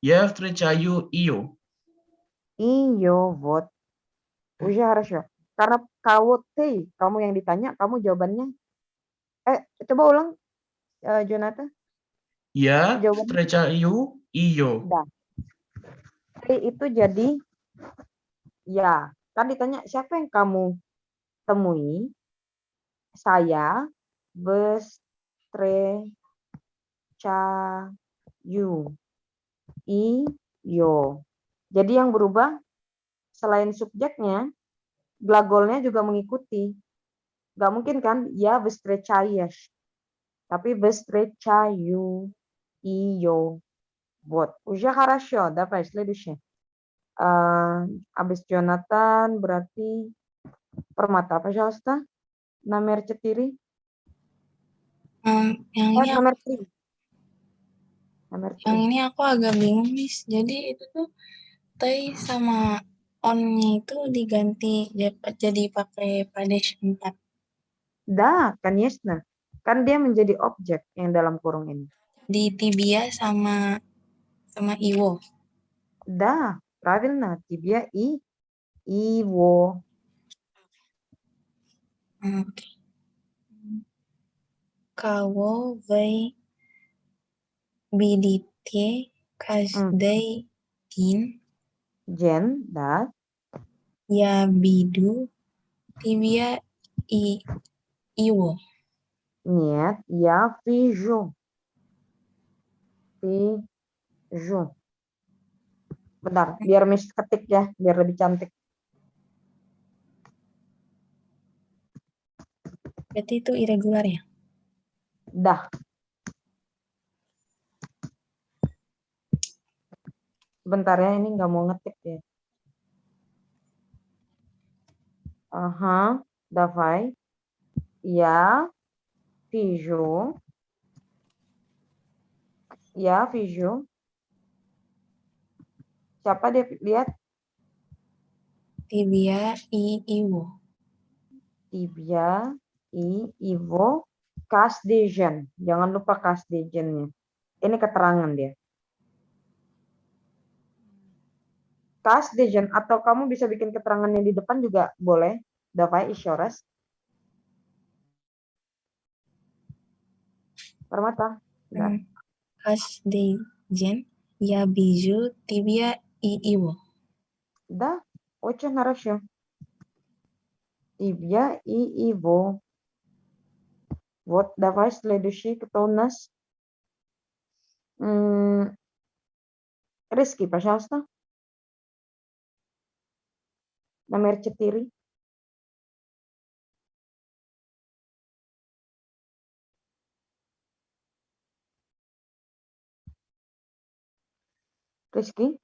Я встречаю ее. Iyo, вот. Уже хорошо. Karena kalau kamu yang ditanya, kamu jawabannya. Coba ulang, Jonathan. Я Jawabannya. встречаю ее. Dah. Itu jadi ya. Kan ditanya siapa yang kamu temui? Saya встречаю iyo. Jadi yang berubah selain subjeknya, glagolnya juga mengikuti. Gak mungkin kan? Ya встречаешь. Tapi встречаю iyo. Вот. Уже хорошо. Давай, следующее. Abis Jonathan berarti Permata, пожалуйста. Nomor 4. Yang ini Nomor 3. Yang ini aku agak bingung, Miss. Jadi itu tuh T sama on-nya itu diganti jadi pakai падеж 4. Да, конечно. Kan dia menjadi objek yang dalam kurung ini. Di tibia sama Iwo. Да, правильно. Tibia и Iwo. Oke. Кого вы видите каждый день? Jen, да. Я виду тибia и Iwo. Нет, я вижу. Viju. Bentar, biar Miss ketik ya, biar lebih cantik. Berarti itu irregular ya? Dah. Bentar ya, ini nggak mau ngetik ya. Давай. Ya, Viju. Ya, Viju. Siapa dia lihat? Tibia i Iwo. Tibia i Ivo Kasdejan. Jangan lupa Kasdejannya. Ini keterangan dia. Kasdejan atau kamu bisa bikin keterangannya di depan juga boleh. Давай еще раз. Permata. Kasdejan я вижу Tibia и Iwo. Да, очень хорошо. Tibia и Ivo. Вот, давай следующий, кто у нас? Rizky, пожалуйста. Nomor 4. Rizky.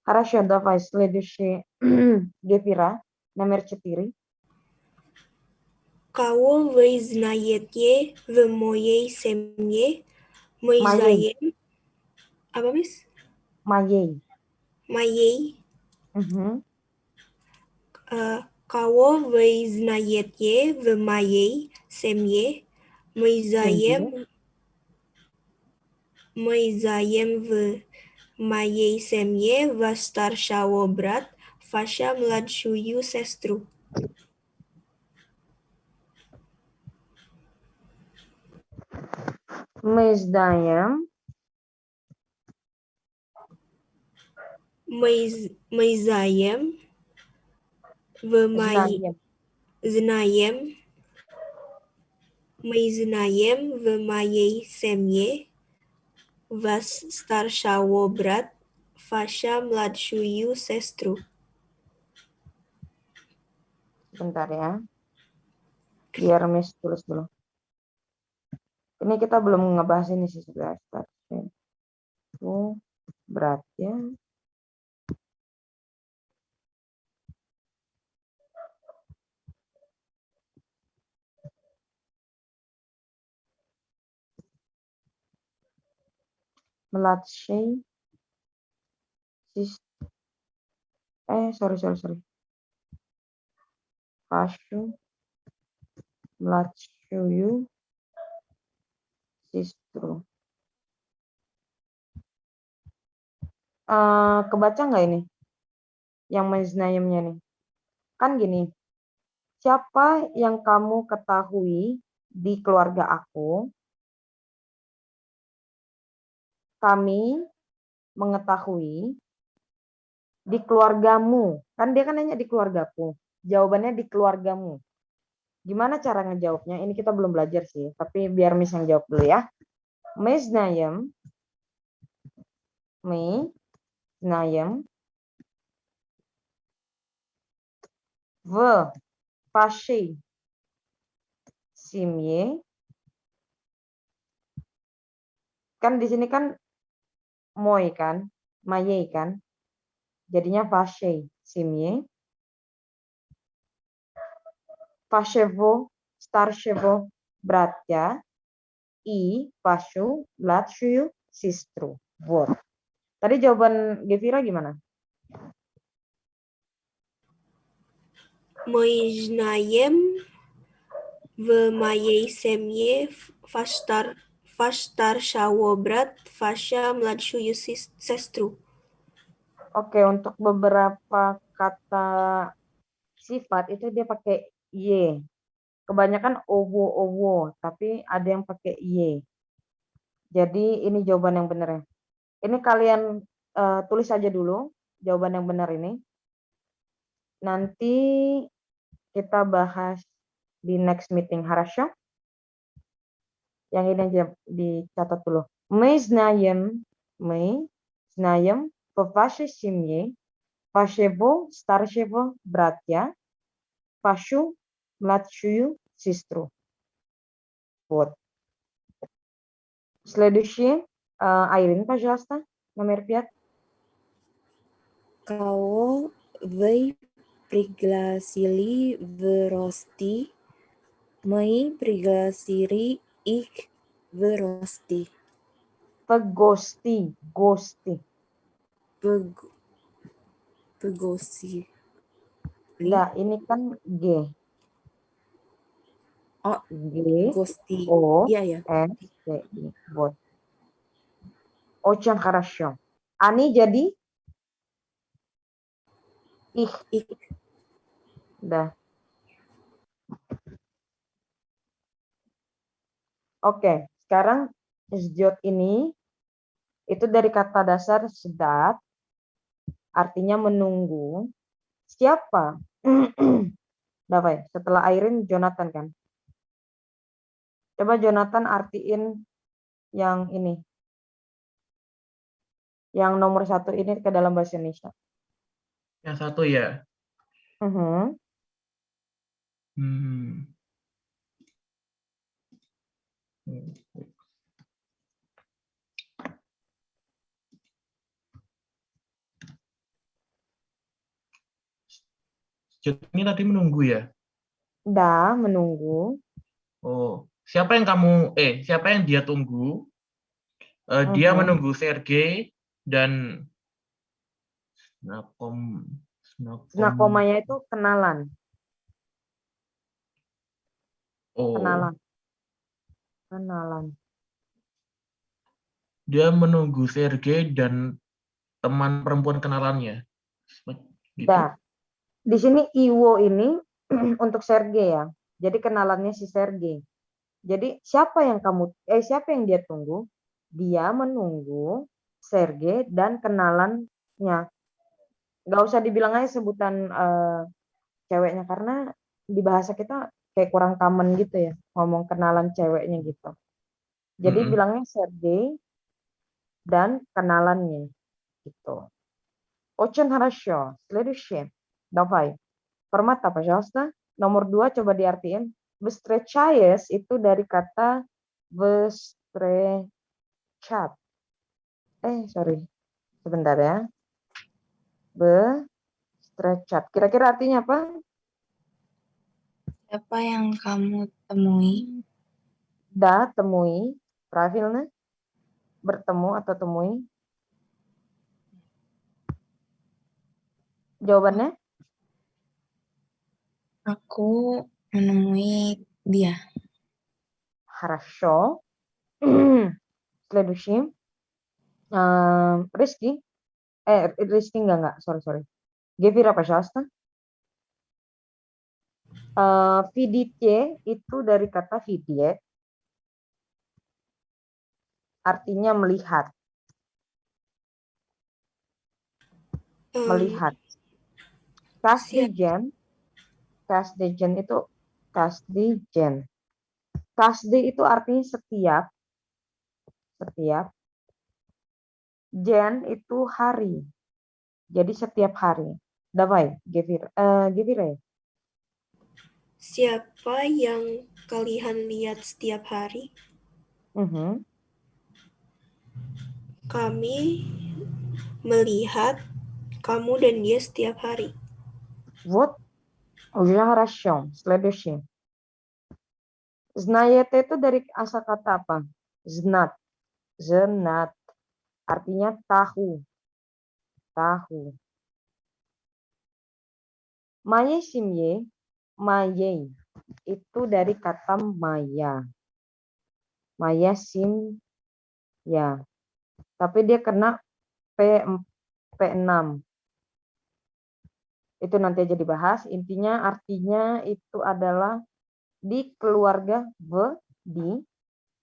Хорошо, давай следующий. Гефира, номер 4. Кого вы знаете в моей семье? Мы знаем... Apa, Miss? Моей. Моей. Кого вы знаете в моей семье? Мы знаем в моей семье вас старшего брат, ваша младшую сестру. Мы знаем. Мы знаем в моей... Знаем. Мы знаем в моей семье вас старшего брат, ваша младшую сестру. Bentar ya. Biar Miss tulis dulu. Ini kita belum ngebahas ini sih sebenarnya. Berat ya. Mladший. Sorry. Вашу mladšuju sestru. Kebaca nggak ini? Yang meznayemnya nih. Kan gini, siapa yang kamu ketahui di keluarga aku? Kami mengetahui di keluargamu. Kan dia kan nanya di keluargaku. Jawabannya di keluargamu. Gimana cara ngejawabnya? Ini kita belum belajar sih, tapi biar Miss yang jawab dulu ya. Мы знаем в вашей семье. Kan di sini kan moy kan, моей kan. Jadinya вашей семье. Вашего старшего братья и вашу младшую сестру. Вот. Tadi jawaban Gevira gimana? Мы знаем в моей семье ваш старшего брат, ваша младшую сестру. Oke, untuk beberapa kata sifat itu dia pakai y. Kebanyakan owo, tapi ada yang pakai y. Jadi ini jawaban yang benar ya. Ini kalian tulis aja dulu jawaban yang benar ini. Nanti kita bahas di next meeting, Harasha. Yang ini aja dicatat dulu. Мы знаем в вашей семье вашего старшего братья, вашу младшую сестру. Вот. Следующее. Айрин, пожалуйста, номер 5. Кого вы пригласили в гости? Мы пригласили их в гости. В гости. В гости. Nah, ini kan G. Oh, G, гости. O, Iya, ya. S, T, I. Вот. Очень хорошо. Ani jadi ich. Dah. Oke, sekarang sjot ini itu dari kata dasar sedat, artinya menunggu. Siapa? Davai, setelah Airin, Jonathan kan? Coba Jonathan artiin yang ini. Yang nomor 1 ini ke dalam bahasa Indonesia. Yang satu ya. Mhm. Ini tadi menunggu ya. Dah, menunggu. Oh, siapa yang dia tunggu? Dia menunggu Sergei dan Znakomanya itu kenalan. Oh, Kenalan. dia menunggu Sergei dan teman perempuan kenalannya. Gitu. Dah. Di sini Iwo ini untuk Sergei ya. Jadi kenalannya si Sergei. Jadi siapa yang dia tunggu? Dia menunggu Sergei dan kenalannya. Nggak usah dibilang aja sebutan ceweknya karena di bahasa kita kayak kurang common gitu ya, ngomong kenalan ceweknya gitu. Jadi bilangnya Sergei dan kenalannya gitu. Очень хорошо. Следующее. Давай. Permata, пожалуйста. Nomor 2 coba diartiin. Встречаясь itu dari kata встречать. Sorry. Sebentar ya. Встречать. Kira-kira artinya apa? Siapa yang kamu temui? Da, temui. Правильно. Bertemu atau temui. Jawabannya? Aku menemui Dia. Хорошо. Следующий. Rizky. Rizky enggak. Sorry. Gevira, пожалуйста. Viditje itu dari kata vidie. Artinya melihat. Melihat. Kasdijen itu kasdijen. Kasdi itu artinya setiap. Jen itu hari. Jadi setiap hari. Давай, Gevira. Siapa yang kalian lihat setiap hari? Kami melihat kamu dan dia setiap hari. Вот, уже хорошо. Следующий. Знаете itu dari asal kata apa? Znat. Artinya tahu. Моей семье, моей itu dari kata maya. Maya sim ya. Tapi dia kena P6. Itu nanti aja dibahas. Intinya artinya itu adalah di keluarga di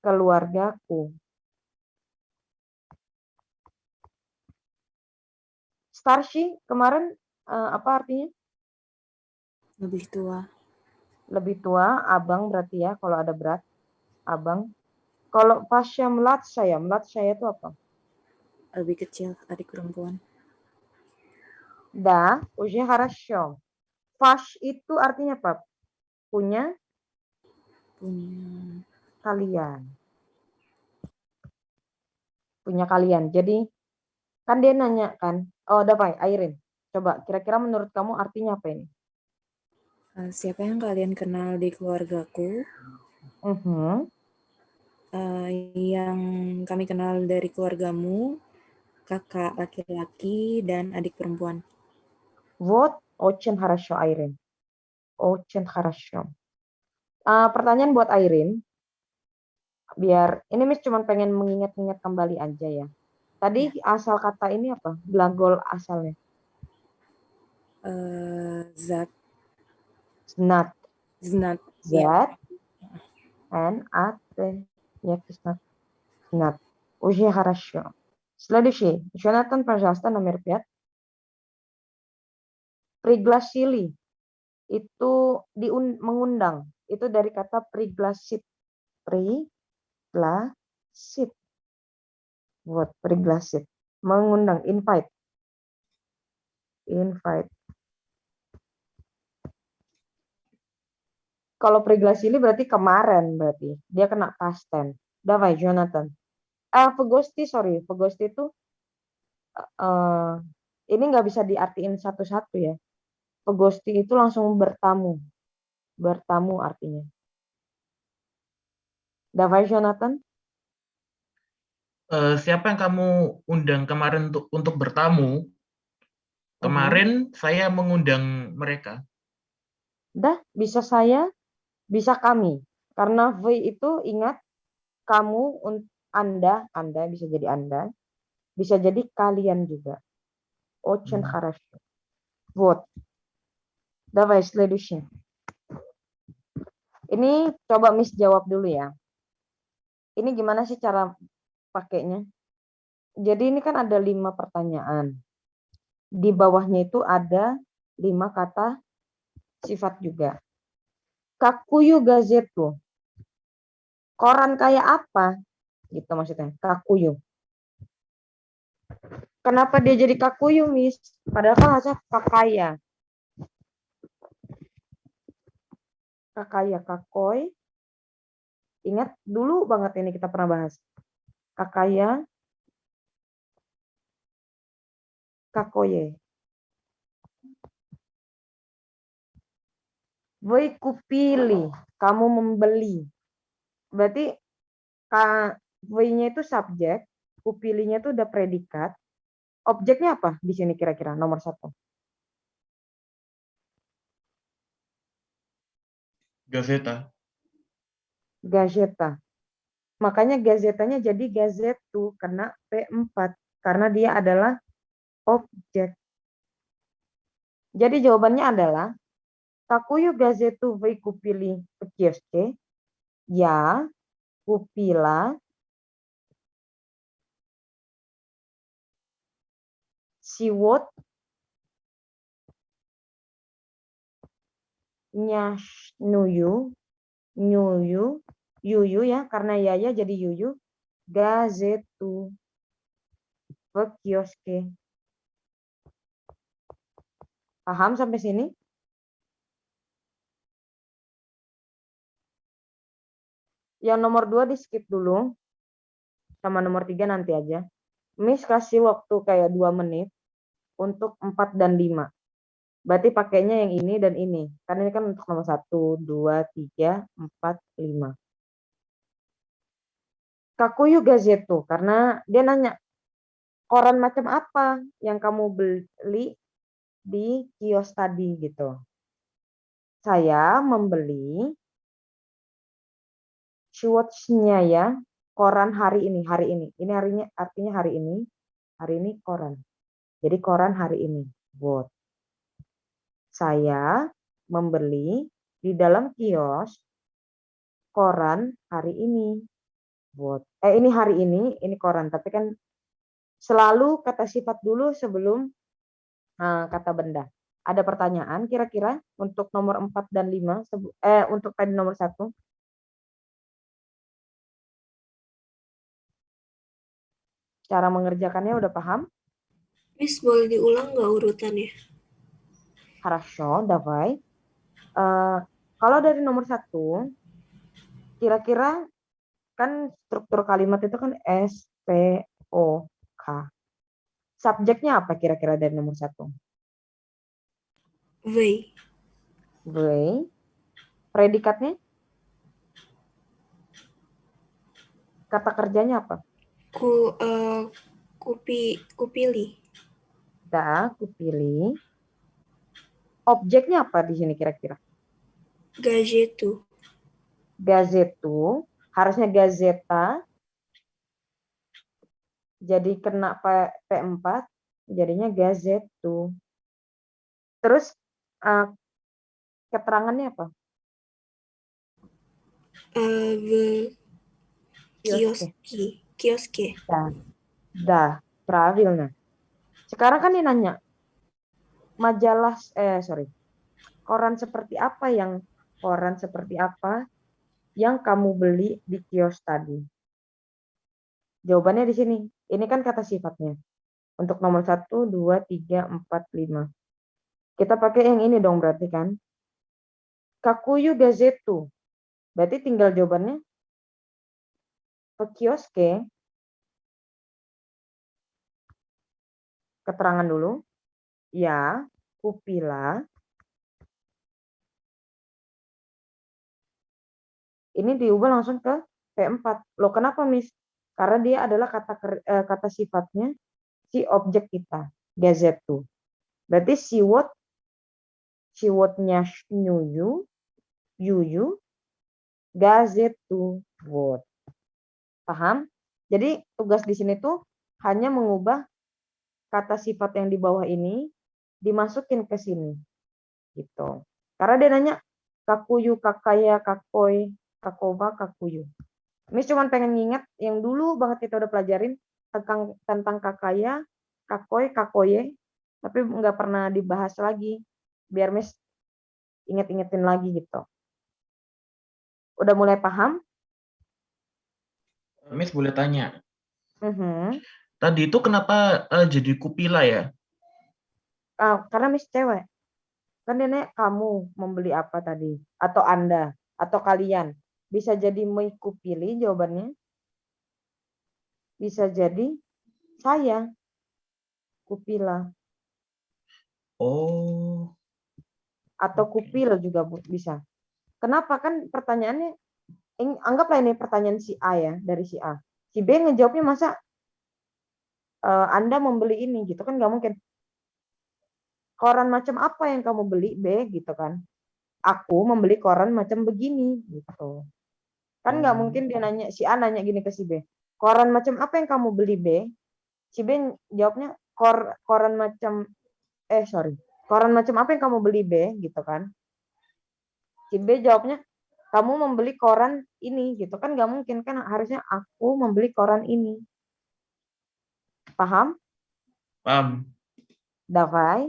keluargaku. Starshi kemarin apa artinya? Lebih tua. Lebih tua, abang berarti ya kalau ada berat. Abang. Kalau pasya melat saya itu apa? Lebih kecil, adik perempuan. Da, уже хорошо. Fash itu artinya apa? Punya kalian. Punya kalian. Jadi kan dia nanya kan. Oh, dapat Airin. Coba kira-kira menurut kamu artinya apa ini? Siapa yang kalian kenal di keluargaku? Yang kami kenal dari keluargamu, kakak laki-laki dan adik perempuan. Вот, очень хорошо, Airin. Очень хорошо. Pertanyaan buat Airin. Biar ini Miss cuma pengen mengingat-ingat kembali aja ya. Tadi asal kata ini apa? Glagol asalnya. Zat. Znat. Znat. Zat. N-A-T. Ya, знат. Уже хорошо. Следующий. Jonathan, пожалуйста, номер 5. Пригласили. Itu mengundang. Itu dari kata пригласить. Пригласить. Вот, пригласить. Mengundang, invite. Kalau пригласили berarti kemarin berarti. Dia kena past tense. Давай, Jonathan. Pegosti itu ini nggak bisa diartiin satu-satu ya. Pegosti itu langsung bertamu. Bertamu artinya. Давай, Jonathan. Siapa yang kamu undang kemarin untuk bertamu? Kemarin saya mengundang mereka. Bisa saya, bisa kami. Karena V itu ingat kamu, Anda bisa jadi Anda, bisa jadi kalian juga. Очень хорошо. Вот. Давай, следующий. Ini coba Miss jawab dulu ya. Ini gimana sih cara pakainya? Jadi ini kan ada 5 pertanyaan. Di bawahnya itu ada 5 kata sifat juga. Kakuyu gazetu. Koran kayak apa? Gitu maksudnya. Kakuyu. Kenapa dia jadi kakuyu, Miss? Padahal kan harusnya kakaya. Kakaya, kakoi. Ingat dulu banget ini kita pernah bahas. Kakaya, kakoye. Voi kupili, kamu membeli. Berarti voi-nya itu subjek, kupilinya itu udah predikat. Objeknya apa di sini kira-kira nomor 1? Gazeta. Gazeta. Makanya gazetanya jadi gazetu kena P4 karena dia adalah objek. Jadi jawabannya adalah Какую газету вы купили в киоске? Я купила сегодняшнюю юю ya karena ya jadi yuyu газету в киоске. Paham sampai sini? Yang nomor 2 di skip dulu. Sama nomor 3 nanti aja. Miss kasih waktu kayak 2 menit untuk 4 dan 5. Berarti pakainya yang ini dan ini. Karena ini kan untuk nomor 1, 2, 3, 4, 5. Какую газету? Karena dia nanya, koran macam apa yang kamu beli di kios tadi gitu. Saya membeli Сегодняшняя koran hari ini. Ini harinya artinya hari ini koran. Jadi koran hari ini. Вот. Saya membeli di dalam kios koran hari ini. Вот. Ini hari ini koran. Tapi kan selalu kata sifat dulu sebelum kata benda. Ada pertanyaan kira-kira untuk nomor 4 dan 5? Untuk tadi nomor 1. Cara mengerjakannya udah paham? Miss, boleh diulang nggak urutannya? Хорошо, давай. Kalau dari nomor 1, kira-kira kan struktur kalimat itu kan S, P, O, K. Subjeknya apa kira-kira dari nomor 1? Вы. Вы. Predikatnya? Kata kerjanya apa? Kupili. Kupili. Objeknya apa di sini kira-kira? Gazetu. Gazetu. Harusnya gazeta. Jadi kena P4. Jadinya gazetu. Terus keterangannya apa? Kioske. Правильно. Sekarang kan dia nanya, koran seperti apa yang kamu beli di kios tadi? Jawabannya di sini. Ini kan kata sifatnya. Untuk nomor 1, 2, 3, 4, 5. Kita pakai yang ini dong berarti kan. Какую газету? Berarti tinggal jawabannya. В киоске. Keterangan dulu. Ya, kupila. Ini diubah langsung ke P4. Loh kenapa, Miss? Karena dia adalah kata sifatnya si objek kita, gazetu. Berarti сегодняшнюю юю газету. Вот. Paham? Jadi tugas di sini tuh hanya mengubah kata sifat yang di bawah ini dimasukin ke sini. Gitu. Karena dia nanya kakuyu, kakaya, kakoi, kakoba, kakuyu. Miss cuma pengen nginget yang dulu banget kita udah pelajarin tentang kakaya, kakoi, kakoye, tapi nggak pernah dibahas lagi. Biar Miss inget-ingetin lagi gitu. Udah mulai paham? Miss boleh tanya. Mhm. Tadi itu kenapa jadi kupila ya? Karena Miss cewek. Kan dia nanya kamu membeli apa tadi? Atau Anda? Atau kalian? Bisa jadi kupili jawabannya. Bisa jadi saya. Kupila. Oh. Atau kupil juga bisa. Kenapa? Kan pertanyaannya, anggaplah ini pertanyaan si A ya, dari si A. Si B ngejawabnya masa Anda membeli ini gitu kan nggak mungkin. Koran macam apa yang kamu beli B gitu kan? Aku membeli koran macam begini gitu. Kan nggak mungkin dia nanya, si A nanya gini ke si B. Koran macam apa yang kamu beli, B? Si B jawabnya, koran macam, koran macam apa yang kamu beli, B? Gitu kan. Si B jawabnya, kamu membeli koran ini, gitu kan. Nggak mungkin, kan harusnya aku membeli koran ini. Paham? Paham. Davai,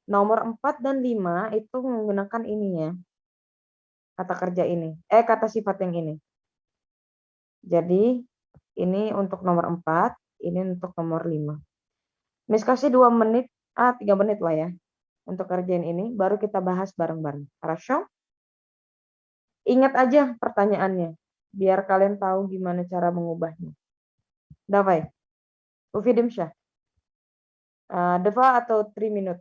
nomor 4 dan 5 itu menggunakan ini ya. Kata kerja ini. Kata sifat yang ini. Jadi, ini untuk nomor 4, ini untuk nomor 5. Miss kasih 2 menit, 3 menit lah ya. Untuk kerjain ini, baru kita bahas bareng-bareng. Хорошо? Ingat aja pertanyaannya, biar kalian tahu gimana cara mengubahnya. Davai, увидимся. 2 atau 3 menit.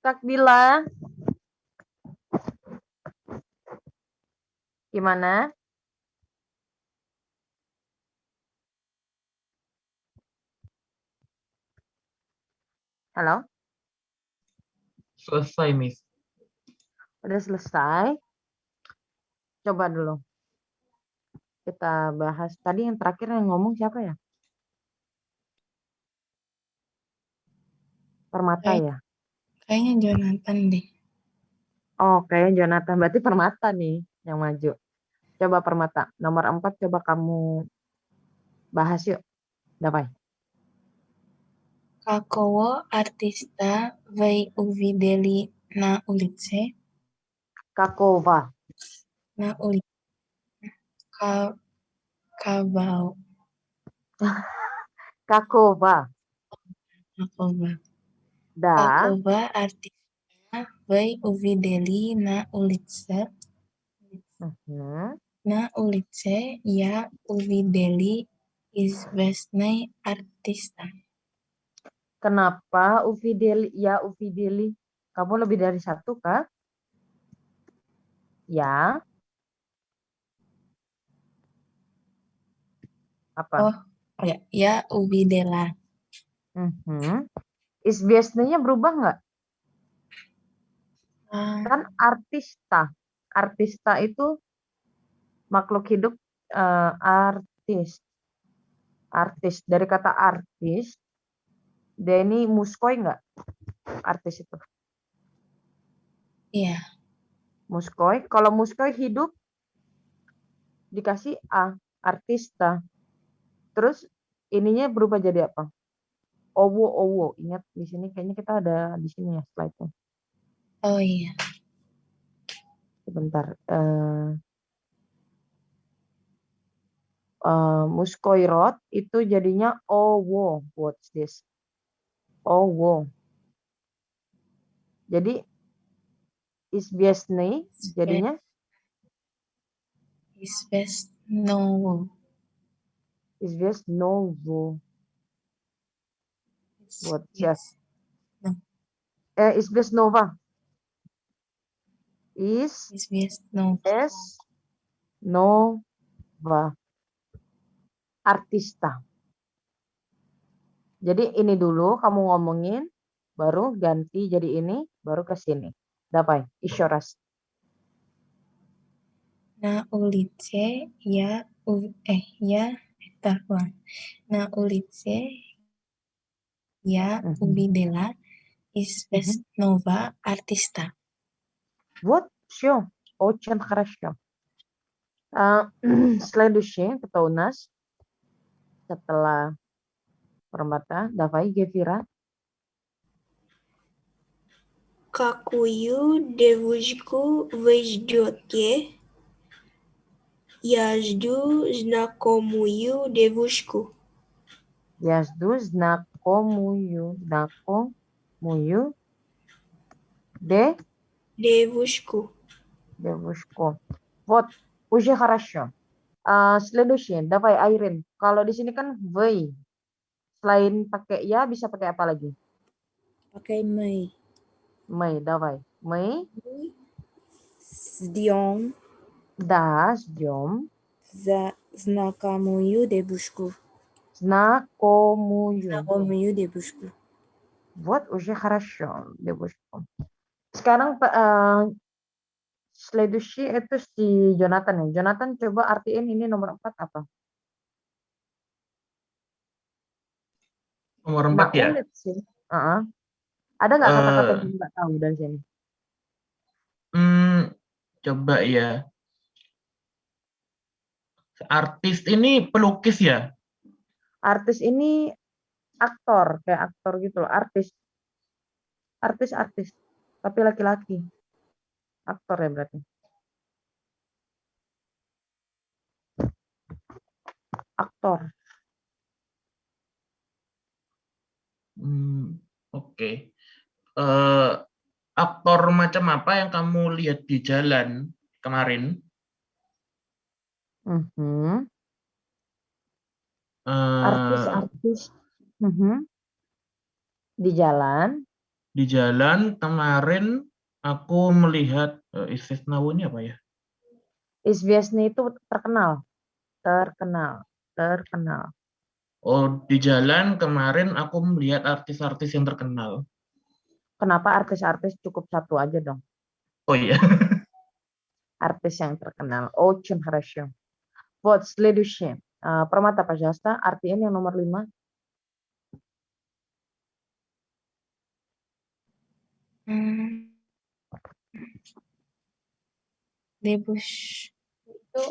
Kak Bila, gimana? Halo? Selesai, Miss. Udah selesai? Coba dulu. Kita bahas. Tadi yang terakhir yang ngomong siapa ya? Permata ya? Kayaknya Jonathan deh. Oh, kayaknya Jonathan. Berarti Permata nih yang maju. Coba Permata. Nomor 4 coba kamu bahas yuk. Dapai. Какого артиста вы увидели на улице? Kakova. На улице. Кабау. Kakova. Какого? Da. Какого артиста вы увидели на улице? Mhm. Na ulice ya uvideli izvestnej artista. Kenapa Uvideli? Ya Uvideli. Kamu lebih dari satu kah? Ya. Apa? Oh, ya uvidela. Izvestnanya berubah nggak? Ah, Kan artista. Artista itu makhluk hidup, artis. Artis. Dari kata artis, dia ini muskoi nggak? Artis itu. iya. Muskoi. Kalau muskoi hidup, dikasih A. Artista. Terus ininya berubah jadi apa? Owo. Ingat di sini kayaknya kita ada di sini ya slide-nya. Oh iya. Sebentar. Muskoirot itu jadinya owo. What's this? Owo. Jadi izvestny jadinya Izvestnovo. izvestnovo. What's that? No. Izvestnova. Izvestnova. Nova. Artista. Jadi ini dulu kamu ngomongin, baru ganti jadi ini, baru ke sini. Dapai, isyoras. Na ulice ya Na ulice ya uvidela izvestnova artista. Вот, все, очень хорошо. Следующее, кто у нас? Setelah Permata, давай, Гефира. Какую девушку вы ждете? Я жду знакомую девушку. Я жду знакомую Девушку. девушку. Вот, уже хорошо. Следующее, давай, Airin. Kalau di sini kan вы. Selain pakai ya, bisa pakai apa lagi? Pakai мы. Мы, давай. Мы, Ждем да, ждем. знакомую девушку. Знакомую. Девушку. Вот, уже хорошо, девушку. Sekarang следующий itu si Jonathan ya. Jonathan coba artiin ini nomor 4 apa? Nomor 4 Nah, ya. ulit sih. Ada nggak kata-kata yang nggak tahu dari sini? Coba ya. Artis ini pelukis ya? Artis ini aktor, kayak aktor gitu loh. Artis. Tapi laki-laki. Aktor ya berarti. Aktor. Oke. Aktor macam apa yang kamu lihat di jalan kemarin? Artis. Di jalan. Di jalan kemarin aku melihat Istisnawu ini apa ya? Izvestny itu terkenal. Oh, di jalan kemarin aku melihat artis-artis yang terkenal. Kenapa artis-artis cukup satu aja dong? Oh iya. Artis yang terkenal. Очень хорошо. Вот, следующее. Permata, пожалуйста, artiin yang nomor 5. Debush itu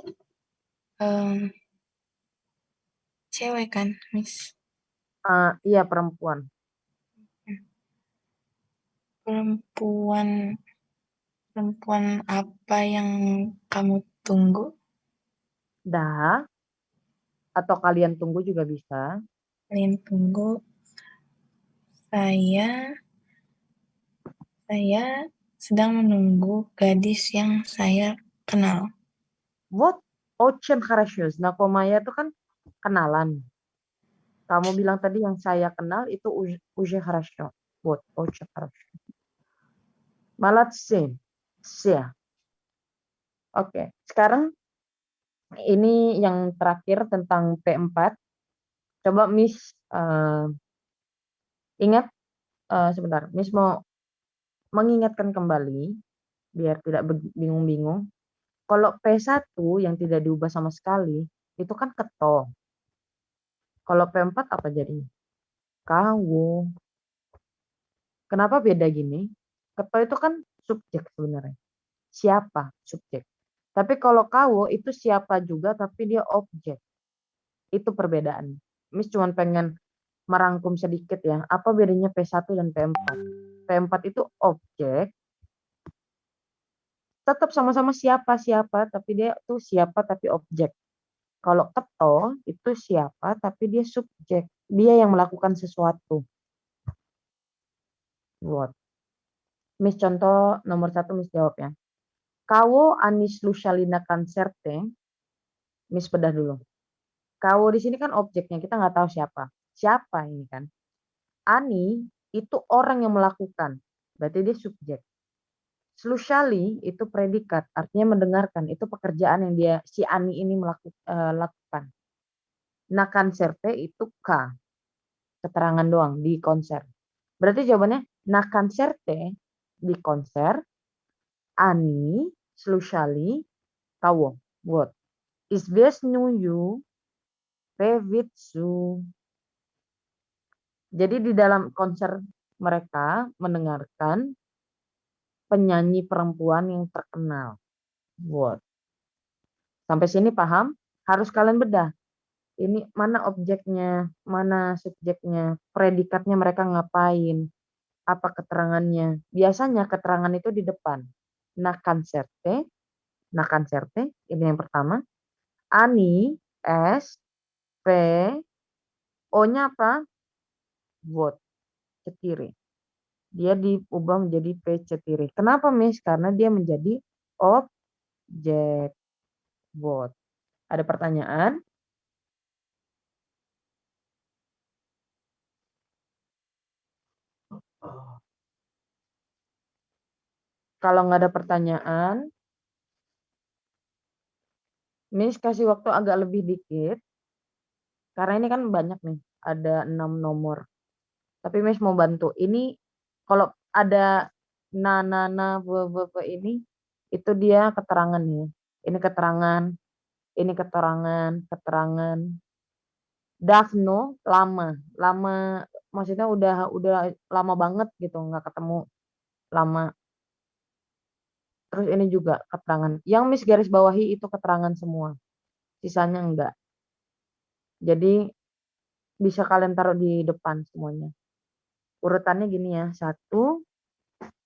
cewek kan, Miss? Iya, perempuan. Perempuan apa yang kamu tunggu? Dah. Atau kalian tunggu juga bisa. Kalian tunggu. Saya sedang menunggu gadis yang saya kenal. Вот, Очень хорошо. Знакомая itu kan kenalan. Kamu bilang tadi yang saya kenal itu уже хорошо. Вот, очень хорошо. Молодцы. Все. Oke, sekarang ini yang terakhir tentang P4. Coba Miss ingat sebentar. Miss mau mengingatkan kembali biar tidak bingung-bingung. Kalau P1 yang tidak diubah sama sekali itu kan keto. Kalau P4 apa jadinya? Kawo. Kenapa beda gini? Keto itu kan subjek sebenarnya. Siapa? Subjek. Tapi kalau kawo itu siapa juga tapi dia objek. Itu perbedaan. Miss cuma pengen merangkum sedikit ya. Apa bedanya P1 dan P4? P4 itu objek. Tetap sama-sama siapa-siapa tapi dia tuh siapa tapi objek. Kalau keto itu siapa tapi dia subjek. Dia yang melakukan sesuatu. What? Miss contoh nomor 1 Miss jawab ya. Kawo Anis Lucialina Cancerte. Miss bedah dulu. Kawo di sini kan objeknya, kita nggak tahu siapa. Siapa ini kan? Ani itu orang yang melakukan. Berarti dia subjek. Slushali itu predikat, artinya mendengarkan. Itu pekerjaan yang dia si Ani ini lakukan. Nah, Cancerte itu K. Keterangan doang di konser. Berarti jawabannya nah Cancerte di konser. Ani Slushali Kawo. What? Izviesnuyu Pevitsu. Jadi di dalam konser mereka mendengarkan penyanyi perempuan yang terkenal. What? Sampai sini paham? Harus kalian bedah. Ini mana objeknya, mana subjeknya, predikatnya mereka ngapain, apa keterangannya. Biasanya keterangan itu di depan. Nah cancerte, ini yang pertama. Ani, S, P, O-nya apa? What? Cetiri. Dia diubah menjadi P cetiri. Kenapa, Miss? Karena dia menjadi objek. What? Ada pertanyaan? Kalau nggak ada pertanyaan, Miss kasih waktu agak lebih dikit. Karena ini kan banyak nih, ada 6 nomor. Tapi Miss mau bantu. Ini kalau ada ini, itu dia keterangannya. Ini keterangan, ini keterangan. Daphno lama maksudnya udah lama banget gitu nggak ketemu lama. Terus ini juga keterangan. Yang Miss garis bawahi itu keterangan semua. Sisanya enggak. Jadi bisa kalian taruh di depan semuanya. Urutannya gini ya. 1,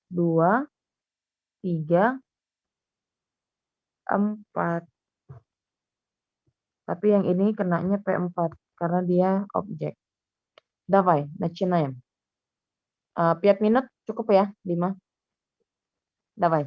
2, 3, 4. Tapi yang ini kenanya P4 karena dia objek. Давай, начинаем. 5 minit cukup ya? 5. Давай.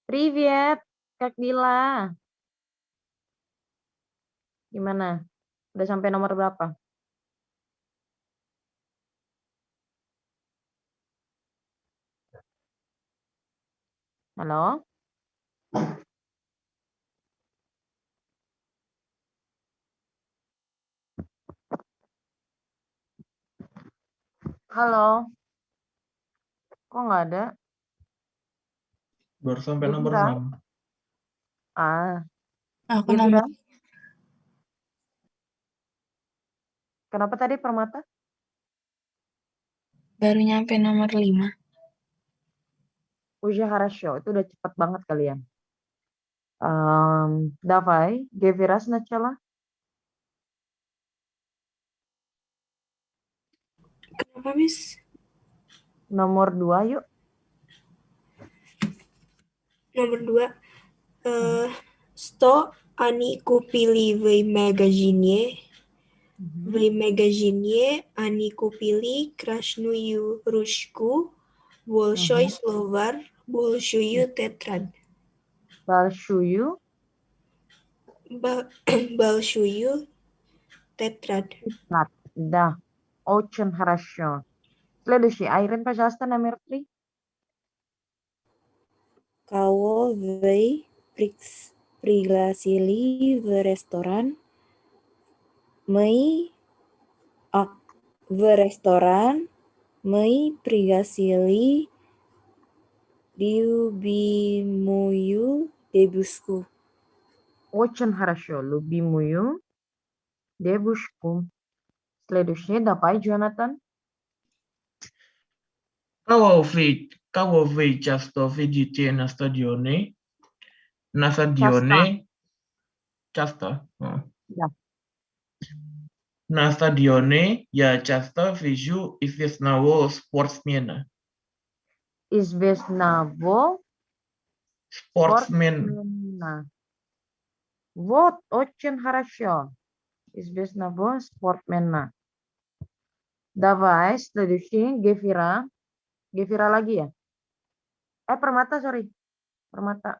Привет, Kak Dila. Gimana? Udah sampai nomor berapa? Halo? Halo? Kok nggak ada? Baru sampai nomor Devira? 6. Ah, Aku Devira? nomor Kenapa tadi Permata? baru nyampe nomor 5. Uja Harasho, itu udah cepat banget kalian. Давай, Devira сначала. Kenapa, Miss? Nomor 2 yuk. Nomor 2. Sto ani kupili v magazinie ani kupili krasную ручку, большой словарь, большую тетрадь. Большую Большую тетрадь. тетрадь. Да, очень хорошо. Следующий. Айрин, пожалуйста, номер 3. Кого вы пригласили в ресторан? В ресторан мы пригласили любимую девушку. Очень хорошо. Любимую девушку. Следующий. Давай, Джонатан. Кого вы часто видите на стадионе? На стадионе часто. Да. На стадионе я часто вижу известного спортсмена. Известного Спортсмен. спортсмена. Вот, очень хорошо. Известного спортсмена. Давай, следующий. Gevira. Gevira lagi ya? Permata, sorry. Permata.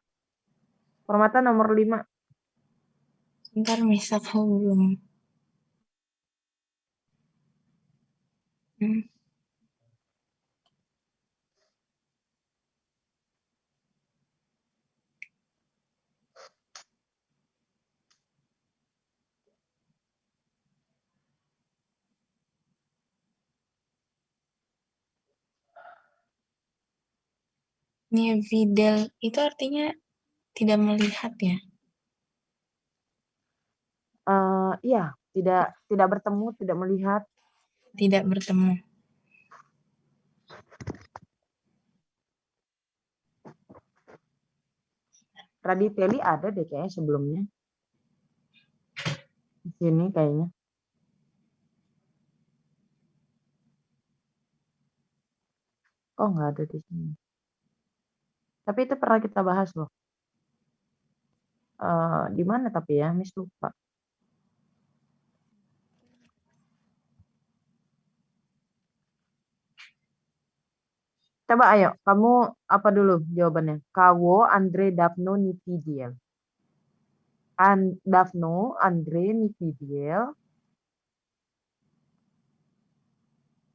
Permata nomor 5. Bentar, Miss, aku belum. Ini Videl itu artinya tidak melihat ya? Iya, tidak bertemu, tidak melihat. Tidak bertemu. Raditeli ada deh kayaknya sebelumnya. Di sini kayaknya. Oh, nggak ada di sini. Tapi itu pernah kita bahas loh. Di mana tapi ya, Miss lupa. Coba ayo, kamu apa dulu jawabannya? Kawo Andre Davno Nipidiel. Davno Andre Nipidiel.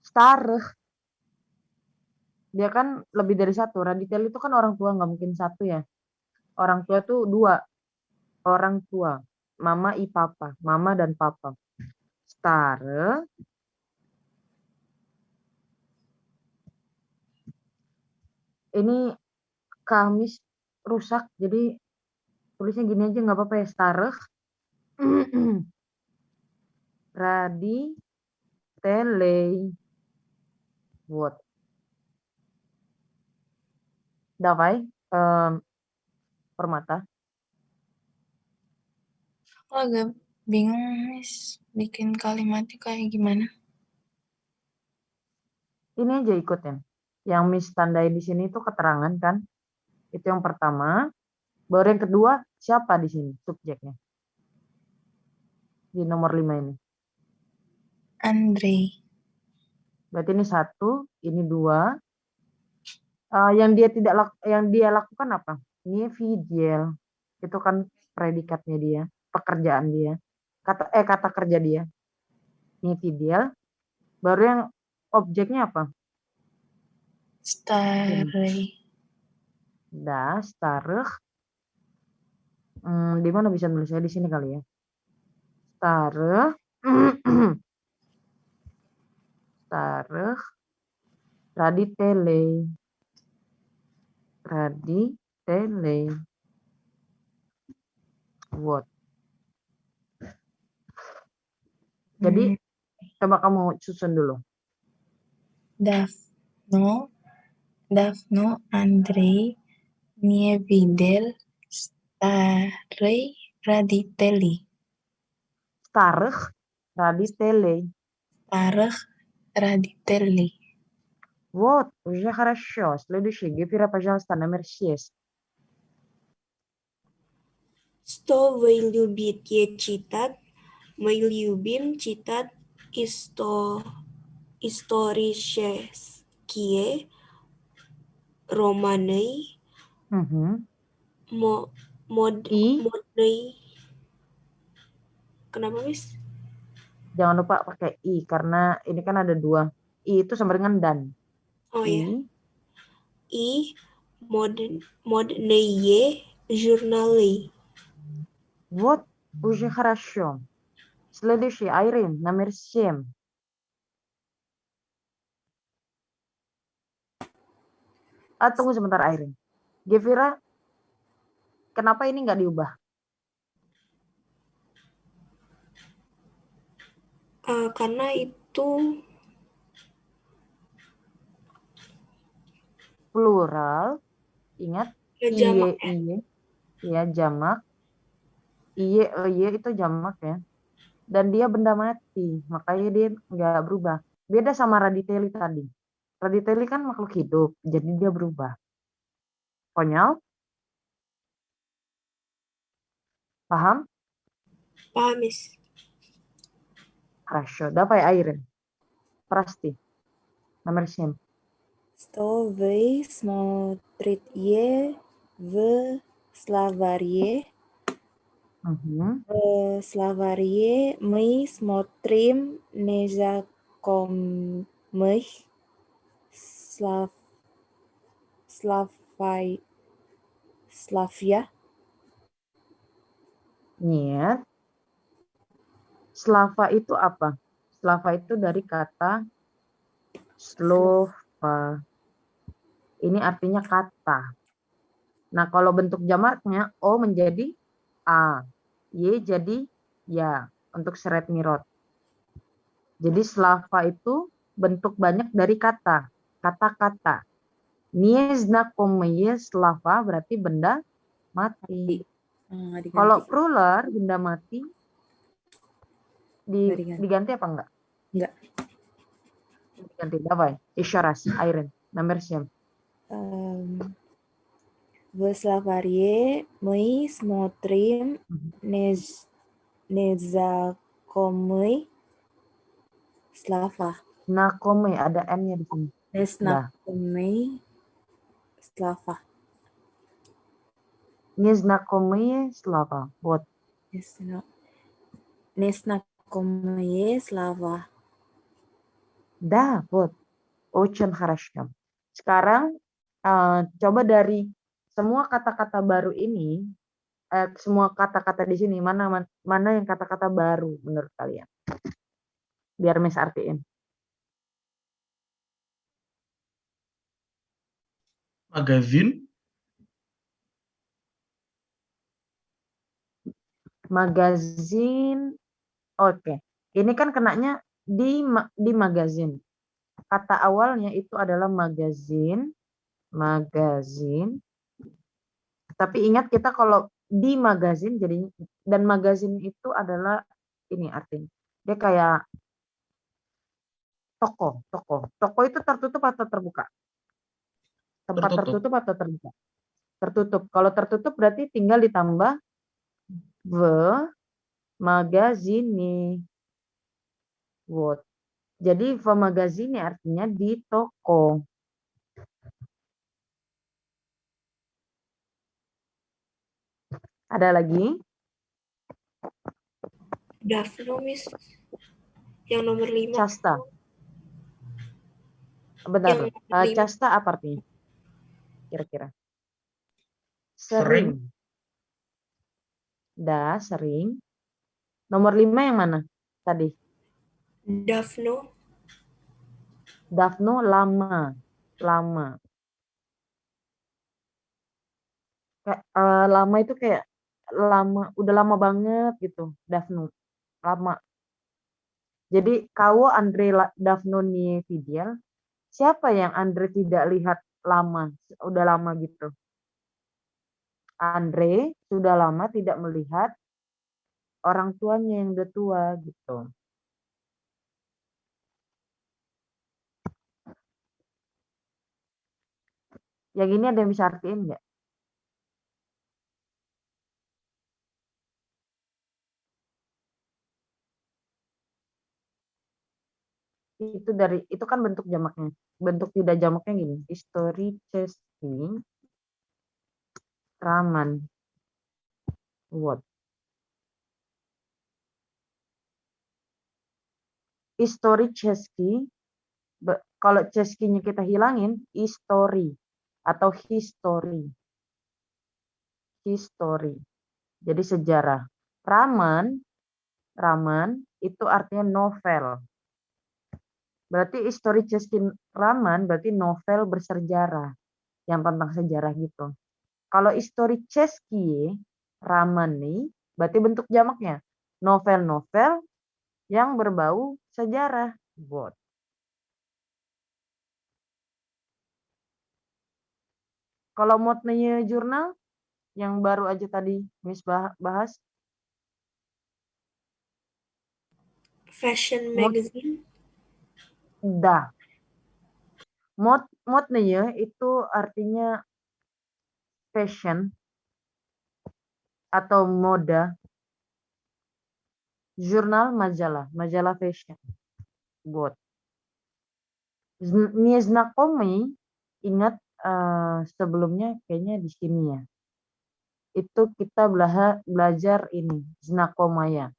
Stareh. Dia kan lebih dari satu. Raditel itu kan orang tua, nggak mungkin satu ya. Orang tua tuh 2. Orang tua. Mama i papa. Mama dan papa. Stareh. Ini Kamis rusak, jadi tulisnya gini aja nggak apa-apa ya. Stareh. Raditele. Вот. Давай, Permata. Aku agak bingung, Miss, bikin kalimatnya kayak gimana. Ini aja ikutin. Yang Miss tandai di sini itu keterangan kan? Itu yang pertama. Baru yang kedua, siapa di sini subjeknya? Di nomor 5 ini. Andre. Berarti ini 1, ini 2. Yang dia lakukan apa? Ini fidel. Itu kan predikatnya dia, pekerjaan dia. Kata kerja dia. Ini fidel. Baru yang objeknya apa? Starry. Das, taruh. Di mana bisa nulisnya? Di sini kali ya. Taruh. Taruh. Raditele. Raditele. What? Jadi coba kamu susun dulu. Davno, Andrei, Nievidel, Starry, Raditeli. Taruh. Raditele. Старых родителей. Вот, уже хорошо. Следующий. Гефира, пожалуйста, номер 6. Что вы любите читать? Мы любим читать исторические романы, модные. Kenapa, Miss? Jangan lupa pakai i karena ini kan ada 2. I itu sama dengan dan. Oh ya. И модные журналы. Вот, уже хорошо. Следующий, Айрин, номер 7. Tunggu sebentar, Airin. Gevira, kenapa ini nggak diubah? Karena itu Plural. Ingat, jamak. iye, ya jamak. Iye itu jamak ya. Dan dia benda mati, makanya dia nggak berubah. Beda sama raditeli tadi. Raditeli kan makhluk hidup, jadi dia berubah. Konyol? Paham? Paham, Miss. Хорошо. Давай, Айрин. Прости. Номер 7. Что вы смотрите в словаре? В словаре мы смотрим незнакомых Slavia. Нет. Slava itu apa? Slava itu dari kata slova. Ini artinya kata. Nah, kalau bentuk jamaknya O menjadi A. Y jadi ya. Untuk seret mirot. Jadi slava itu bentuk banyak dari kata. Kata-kata. Nieznakomeye slava berarti benda mati. Kalau plural benda mati diganti apa enggak? Enggak. Diganti. Давай. Еще раз. Айрин. Номер 7. В словаре мы смотрим незнакомый слова. Знакомый, ada N-nya di sini. Незнакомый слова. Незнакомые слова. Вот. Незнакомые слова. Да, вот. Очень хорошо. Sekarang coba dari semua kata-kata baru ini, semua kata-kata di sini mana yang kata-kata baru menurut kalian? Biar Miss artiin. Magazin. Magazin. Oke. Ini kan kenanya di magazin. Kata awalnya itu adalah magazin. Tapi ingat kita kalau di magazin jadi, dan magazin itu adalah ini artinya. Dia kayak toko. Toko itu tertutup atau terbuka? Tempat tertutup atau terbuka? Tertutup. Kalau tertutup berarti tinggal ditambah v magazine. Вот. Jadi v magazine artinya di toko. Ada lagi? Daphno, Miss. Yang nomor 5. Casta. Bentar. Yang nomor 5. Casta apa artinya? Kira-kira. Sering. Sering. Nomor 5 yang mana tadi? Daphno. Daphno lama. Kayak, lama itu kayak lama, udah lama banget gitu. Daphno lama. Jadi kalau Andre Daphno nih Fidel, siapa yang Andre tidak lihat lama, udah lama gitu? Andre sudah lama tidak melihat orang tuanya yang udah tua gitu. Yang ini ada yang bisa artiin nggak? Itu kan bentuk jamaknya. Bentuk tidak jamaknya gini. Historicesky Raman. What? Historicesky, kalau cesky-nya kita hilangin, history atau history. Jadi sejarah. Raman itu artinya novel. Berarti historicesky Raman berarti novel bersejarah. Yang tentang sejarah gitu. Kalau historicesky Raman nih berarti bentuk jamaknya. Novel-novel yang berbau sejarah. Buat. Kalau motenya jurnal yang baru aja tadi Miss bahas. Fashion magazine. Motenya itu artinya fashion atau moda. Jurnal majalah fashion. Buat. Nieznakomy, ingat sebelumnya kayaknya di sini ya. Itu kita belajar ini, znakomaya.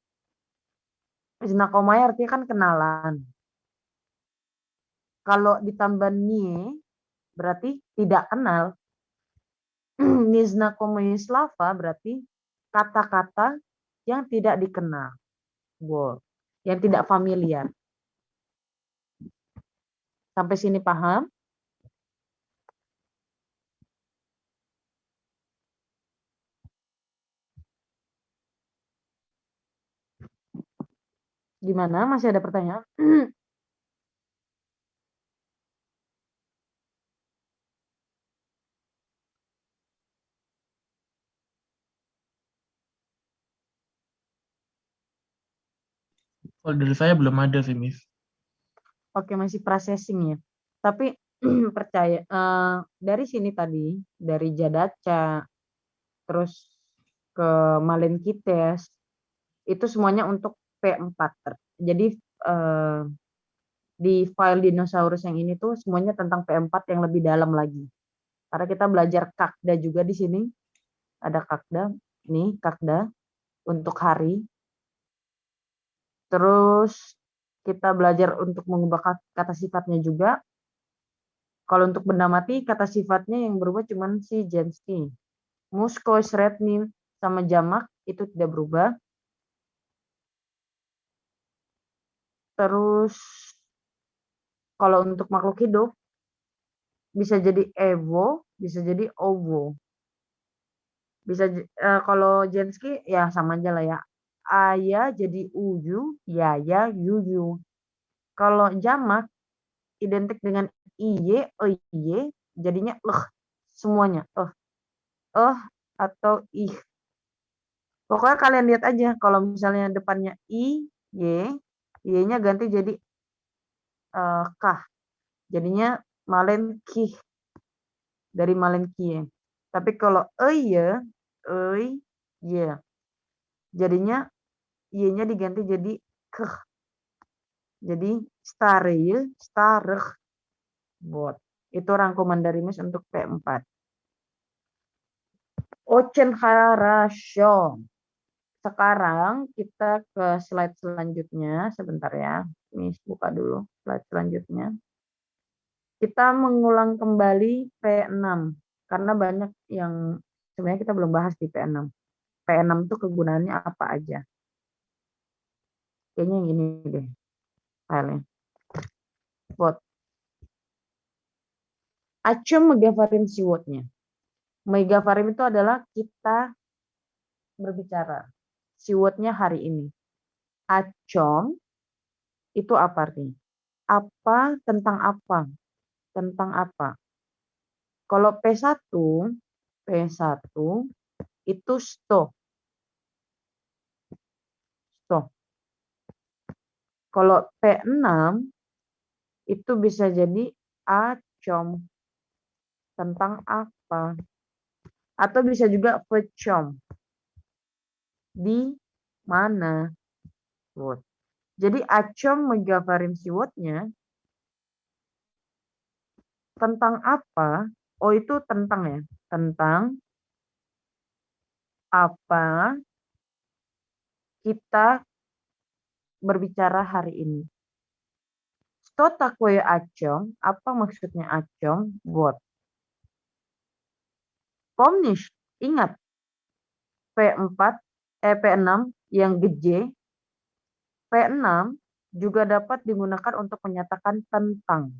Znakomaya artinya kan kenalan. Kalau ditambah nie, berarti tidak kenal. Nieznakomaya slava berarti kata-kata yang tidak dikenal. Wow. Yang tidak familiar. Sampai sini paham? Gimana? Masih ada pertanyaan? Kalau dari saya belum ada sih, Miss. Oke, masih processing ya. Tapi percaya dari sini tadi, dari Jadaca, terus ke Malenkites, itu semuanya untuk P4. Jadi di file dinosaurus yang ini tuh semuanya tentang P4 yang lebih dalam lagi. Karena kita belajar Kakda juga di sini. Ada Kakda, nih Kakda untuk hari. Terus kita belajar untuk mengubah kata sifatnya juga. Kalau untuk benda mati, kata sifatnya yang berubah cuma si Jensky. Musko, Sretni, sama Jamak itu tidak berubah. Terus kalau untuk makhluk hidup, bisa jadi Evo, bisa jadi Ovo. Bisa kalau Jensky ya sama aja lah ya. Aya jadi Uyu, Yaya, Yuyu. Kalau Jamak identik dengan iye, iye, jadinya semuanya atau ih. Pokoknya kalian lihat aja kalau misalnya depannya i, y-nya ganti jadi kah. Jadinya malenkih dari malenkie. Tapi kalau ya, jadinya y-nya diganti jadi keh. Jadi stareh, bot. Itu rangkuman dari Miss untuk P4. Очень хорошо. Sekarang kita ke slide selanjutnya. Sebentar ya. Miss buka dulu slide selanjutnya. Kita mengulang kembali P6. Karena banyak yang sebenarnya kita belum bahas di P6. P6 itu kegunaannya apa aja. Kayaknya yang ini deh. Filenya. Вот. О чем мы говорим сегодня? Мы говорим itu adalah kita berbicara. Сегодня hari ini. О чем itu apa artinya? Apa tentang apa? Tentang apa? Kalau P1 itu что. Kalau P6 itu bisa jadi о чем. Tentang apa? Atau bisa juga в чем. Di mana? Вот. Jadi о чем мы говорим сегодня? Tentang apa? Oh itu tentang ya. Tentang apa kita berbicara hari ini. Что такое о чем? Apa maksudnya о чем? Вот. Помнишь? Ingat. P6 yang gede. P6 juga dapat digunakan untuk menyatakan tentang.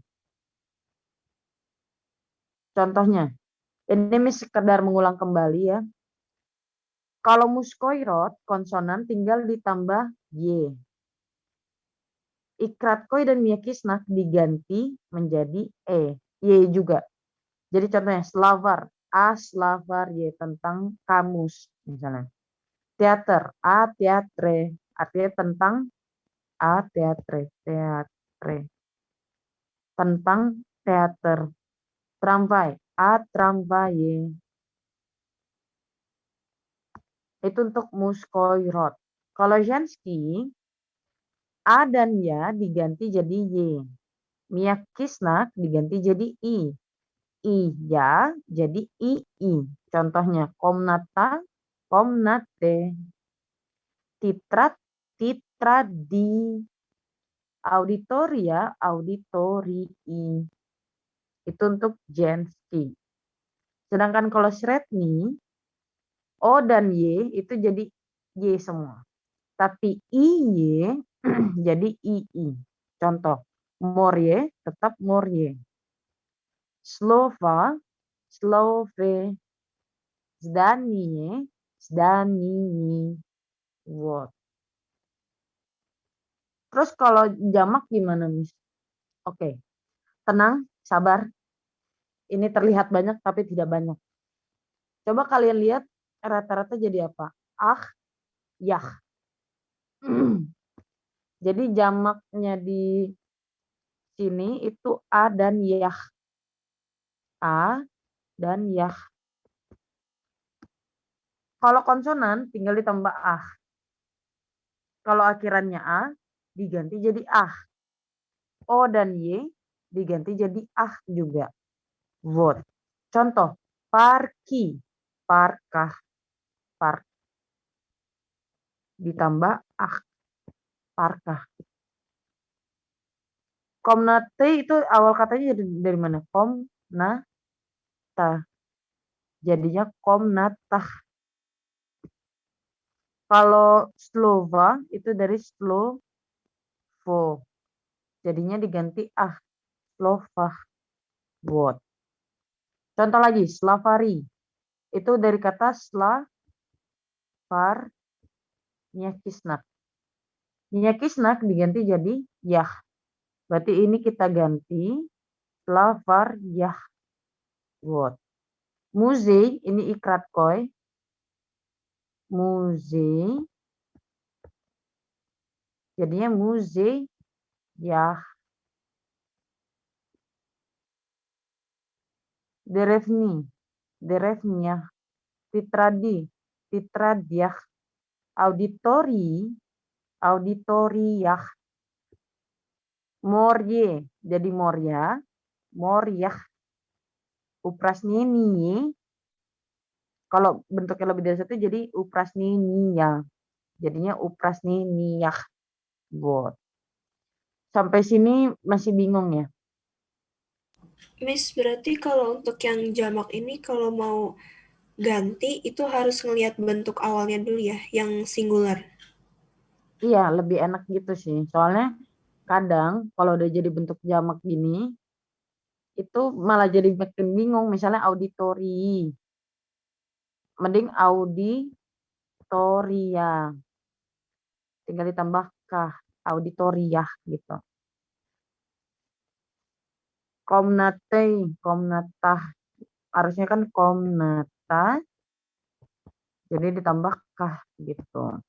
Contohnya. Ini sekedar mengulang kembali ya. Kalau muskoirot, konsonan tinggal ditambah Y. Ikrat-koi dan miyakisnak diganti menjadi E. Y juga. Jadi contohnya slavar. A slavar Y tentang kamus. Misalnya. Teater. A teatre. Artinya tentang A teatre. Teatre. Tentang teater. Tramvai. A tramvai. Itu untuk muskoirot. Kalau Jansky, A dan Ya diganti jadi Y. Miyakisnak diganti jadi I. I ya jadi I. Contohnya komnata, komnate. Titrat, titradi. Auditoria, auditorii. Itu untuk Jansky. Sedangkan kalau Sretny, O dan Y itu jadi Y semua. Tapi IY jadi II. Contoh, Morye tetap Morye. Slova, Slove. Zdanie, Zdanii. Вот. Terus kalau jamak gimana, Miss? Oke. Tenang, sabar. Ini terlihat banyak tapi tidak banyak. Coba kalian lihat rata-rata jadi apa? Ah, yah. Jadi jamaknya di sini itu A dan yah. A dan yah. Kalau konsonan tinggal ditambah ah. Kalau akhirannya A diganti jadi ah. O dan Y diganti jadi ah juga. Вот. Contoh, parki, parkah, park. Ditambah ah, parkah. Komnate itu awal katanya dari mana? Komnata. Jadinya komnatah. Kalau slova itu dari slovo. Jadinya diganti ah, slovah. Вот. Contoh lagi, slavari. Itu dari kata slavar, nyakisnak. Nyakisnak diganti jadi yah. Berarti ini kita ganti slavar yah. Вот. Muzei, ini ikrat koi. Muzei. Jadinya muzei yah. Derevni. Derevnya. Titradi. Titradiah. Auditori. Auditoriyah. Morye. Jadi morya. Moryah. Uprasneni. Kalau bentuknya lebih dari satu jadi uprasniniyah. Jadinya uprasniniyah. Buat. Sampai sini masih bingung ya? Miss, berarti kalau untuk yang jamak ini kalau mau ganti itu harus ngelihat bentuk awalnya dulu ya, yang singular. Iya, lebih enak gitu sih. Soalnya kadang kalau udah jadi bentuk jamak gini, itu malah jadi makin bingung. Misalnya auditori. Mending auditoria. Tinggal ditambah kah, auditoriah gitu. Komnatah. Harusnya kan komnata, jadi ditambah kah gitu.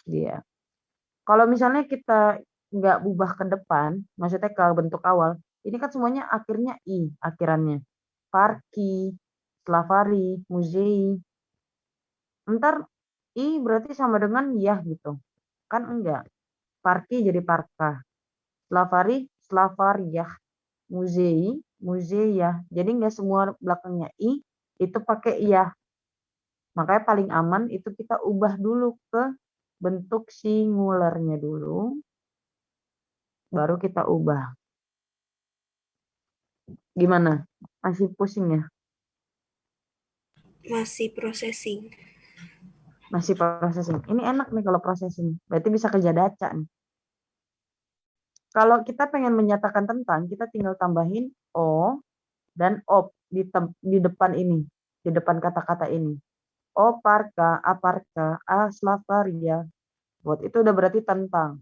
Dia. Kalau misalnya kita nggak ubah ke depan, maksudnya ke bentuk awal, ini kan semuanya akhirnya i akhirannya. Parki, slavari, musei. Ntar i berarti sama dengan yah gitu. Kan enggak. Parki jadi parka. Slavari, slavariyah. Musei, museya. Jadi enggak semua belakangnya i itu pakai iya. Makanya paling aman itu kita ubah dulu ke bentuk singularnya dulu, baru kita ubah. Gimana? Masih pusing ya? Masih processing. Masih processing. Ini enak nih kalau processing. Berarti bisa kerja daca nih. Kalau kita pengen menyatakan tentang, kita tinggal tambahin o dan op di depan ini, di depan kata-kata ini. O parka, aparka, aslavaria. Buat itu udah berarti tentang.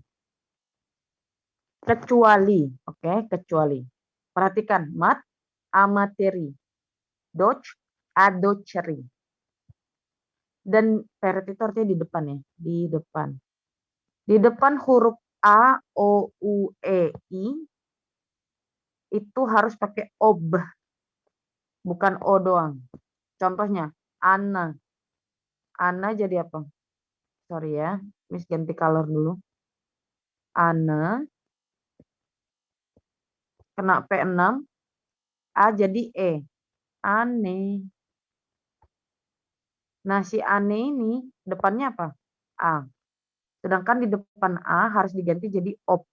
Kecuali, oke, kecuali. Perhatikan, mat, amateri, doc, adoceri. Dan peret itu artinya di depan ya, di depan. Di depan huruf A, O, U, E, I, itu harus pakai ob, bukan O doang. Contohnya, Ana. Ana jadi apa? Sorry ya, Miss ganti color dulu. Ana, kena P6, A jadi E. Aneh. Nah, si aneh ini depannya apa? A. Sedangkan di depan A harus diganti jadi ob.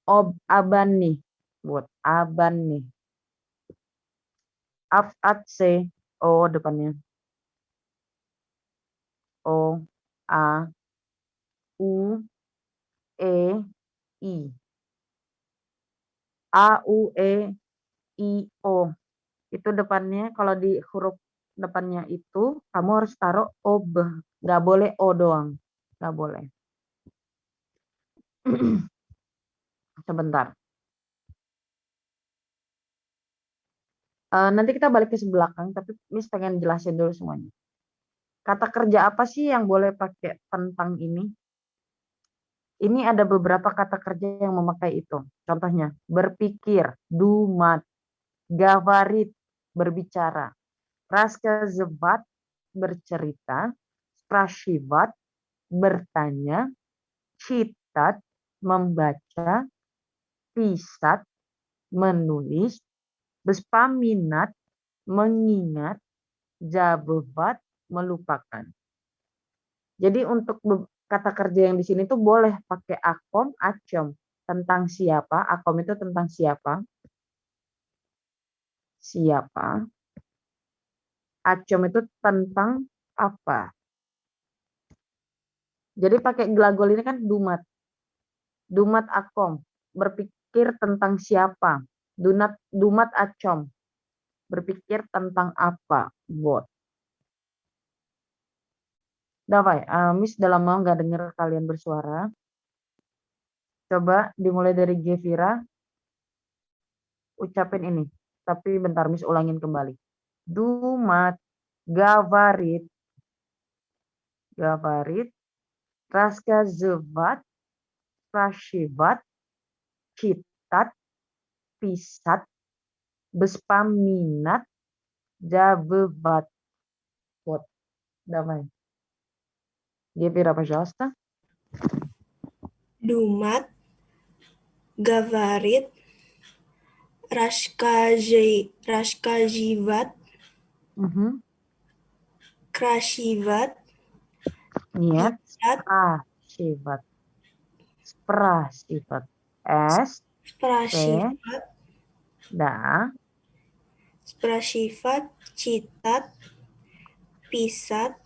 Ob aban nih. Buat aban nih. Afat C. O depannya. O. A. U. E. I. A. U. E. I. O. Itu depannya, kalau di huruf depannya itu, kamu harus taruh ob. Nggak boleh O doang. Nggak boleh. Sebentar. Nanti kita balik ke sebelakang, tapi Miss pengen jelasin dulu semuanya. Kata kerja apa sih yang boleh pakai tentang ini? Ini ada beberapa kata kerja yang memakai itu. Contohnya, berpikir, dumat, gavarit, berbicara, raskazevat, bercerita, sprashivat, bertanya, citat, membaca, pisat, menulis, bespaminat, mengingat, jabevat, melupakan. Jadi untuk kata kerja yang di sini tuh boleh pakai akom, acom. Tentang siapa, akom itu tentang siapa. Siapa. Acom itu tentang apa. Jadi pakai glagol ini kan dumat. Dumat akom, berpikir tentang siapa. Dumat acom, berpikir tentang apa. What. Davai, Miss udah lama nggak dengar kalian bersuara. Coba dimulai dari Gevira. Ucapin ini. Tapi bentar, Miss ulangin kembali. Dumat, gavarit, raskazevat, prashivat, citat, pisat, bespaminat, jabevat. Вот. Давай. Gevira, пожалуйста. Dumat, gavarit, raskajivat, Krashivat, Niat. Pisat, Sprasifat. Sprasifat. S. P. Sprashivat, Da. Sprashivat, Citat, Pisat,